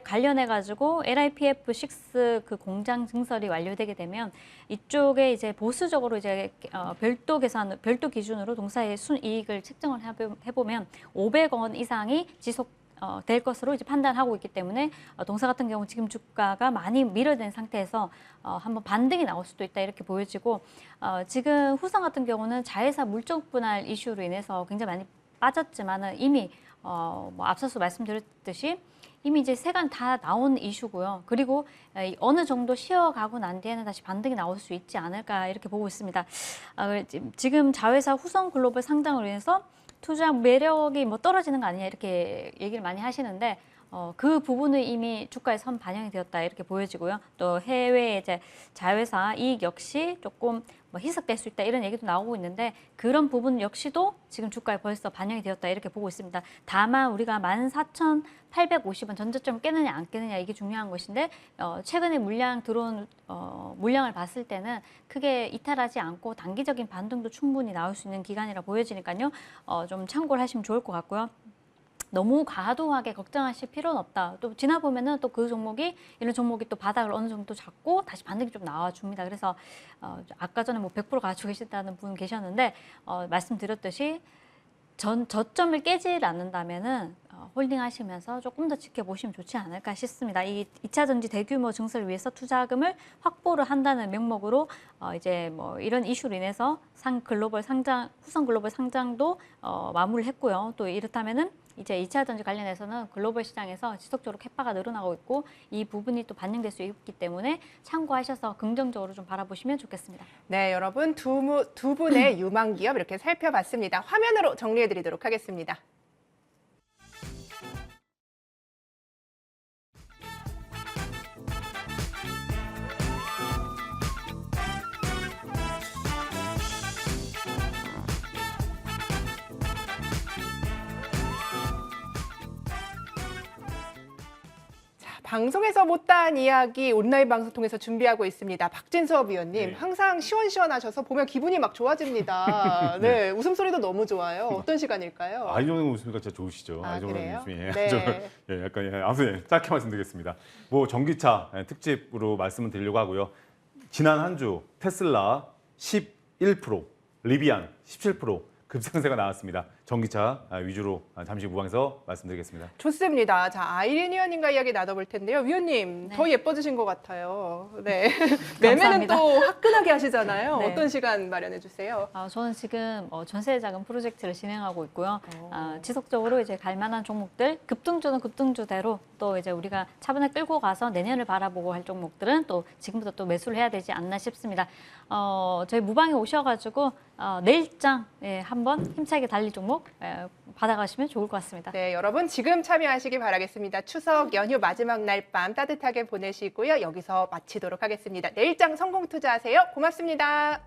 관련해 가지고 LIPF6 그 공장 증설이 완료되게 되면 이쪽에 이제 보수적으로 이제 별도 기준으로 동사의 순이익을 책정을 해보면 500원 이상이 될 것으로 이제 판단하고 있기 때문에 동사 같은 경우 지금 주가가 많이 밀어낸 상태에서 한번 반등이 나올 수도 있다 이렇게 보여지고 지금 후성 같은 경우는 자회사 물적 분할 이슈로 인해서 굉장히 많이 빠졌지만은 이미 뭐 앞서서 말씀드렸듯이 이미 이제 세간 다 나온 이슈고요. 그리고 어느 정도 쉬어가고 난 뒤에는 다시 반등이 나올 수 있지 않을까 이렇게 보고 있습니다. 지금 자회사 후성글로벌 상장으로 인해서 투자 매력이 뭐 떨어지는 거 아니냐 이렇게 얘기를 많이 하시는데 그 부분은 이미 주가에 선 반영이 되었다 이렇게 보여지고요. 또 해외 이제 자회사 이익 역시 조금 뭐 희석될 수 있다 이런 얘기도 나오고 있는데 그런 부분 역시도 지금 주가에 벌써 반영이 되었다 이렇게 보고 있습니다. 다만 우리가 14,850원 전저점을 깨느냐 안 깨느냐 이게 중요한 것인데 최근에 들어온 물량을 봤을 때는 크게 이탈하지 않고 단기적인 반등도 충분히 나올 수 있는 기간이라 보여지니까요. 좀 참고를 하시면 좋을 것 같고요. 너무 과도하게 걱정하실 필요는 없다. 또 지나보면은 또 그 종목이 이런 종목이 또 바닥을 어느 정도 잡고 다시 반등이 좀 나와줍니다. 그래서 아까 전에 뭐 100% 가지고 계신다는 분 계셨는데 말씀드렸듯이 저점을 깨지 않는다면은 홀딩하시면서 조금 더 지켜보시면 좋지 않을까 싶습니다. 이 2차 전지 대규모 증설을 위해서 투자금을 확보를 한다는 명목으로 이제 뭐 이런 이슈로 인해서 후성 글로벌 상장도 마무리를 했고요. 또 이렇다면은 이제 2차 전지 관련해서는 글로벌 시장에서 지속적으로 캐파가 늘어나고 있고 이 부분이 또 반영될 수 있기 때문에 참고하셔서 긍정적으로 좀 바라보시면 좋겠습니다. 네, 여러분 두 분의 유망 기업 이렇게 살펴봤습니다. 화면으로 정리해드리도록 하겠습니다. 방송에서 못다한 이야기 온라인 방송 통해서 준비하고 있습니다. 박진섭 위원님, 네. 항상 시원시원하셔서 보면 기분이 막 좋아집니다. 네, 웃음소리도 너무 좋아요. 어떤 시간일까요? 이 정도 웃으니까 진짜 좋으시죠. 아, 이 정도 그래요? 웃음이. 네. 약간 아무튼 짧게 말씀드리겠습니다. 뭐 전기차 특집으로 말씀을 드리려고 하고요. 지난 한 주 테슬라 11%, 리비안 17% 급상승세가 나왔습니다. 전기차 위주로 잠시 무방에서 말씀드리겠습니다. 좋습니다. 자, 아이린 위원님과 이야기 나눠볼 텐데요. 위원님, 네. 더 예뻐지신 것 같아요. 네. 매매는 감사합니다. 또 화끈하게 하시잖아요. 네. 어떤 시간 마련해 주세요? 저는 지금 전세 자금 프로젝트를 진행하고 있고요. 지속적으로 이제 갈 만한 종목들, 급등주는 급등주대로 또 이제 우리가 차분하게 끌고 가서 내년을 바라보고 할 종목들은 또 지금부터 또 매수를 해야 되지 않나 싶습니다. 저희 무방에 오셔가지고 내일장 한번 힘차게 달릴 종목 받아가시면 좋을 것 같습니다. 네, 여러분 지금 참여하시기 바라겠습니다. 추석 연휴 마지막 날 밤 따뜻하게 보내시고요. 여기서 마치도록 하겠습니다. 내일장 성공 투자하세요. 고맙습니다.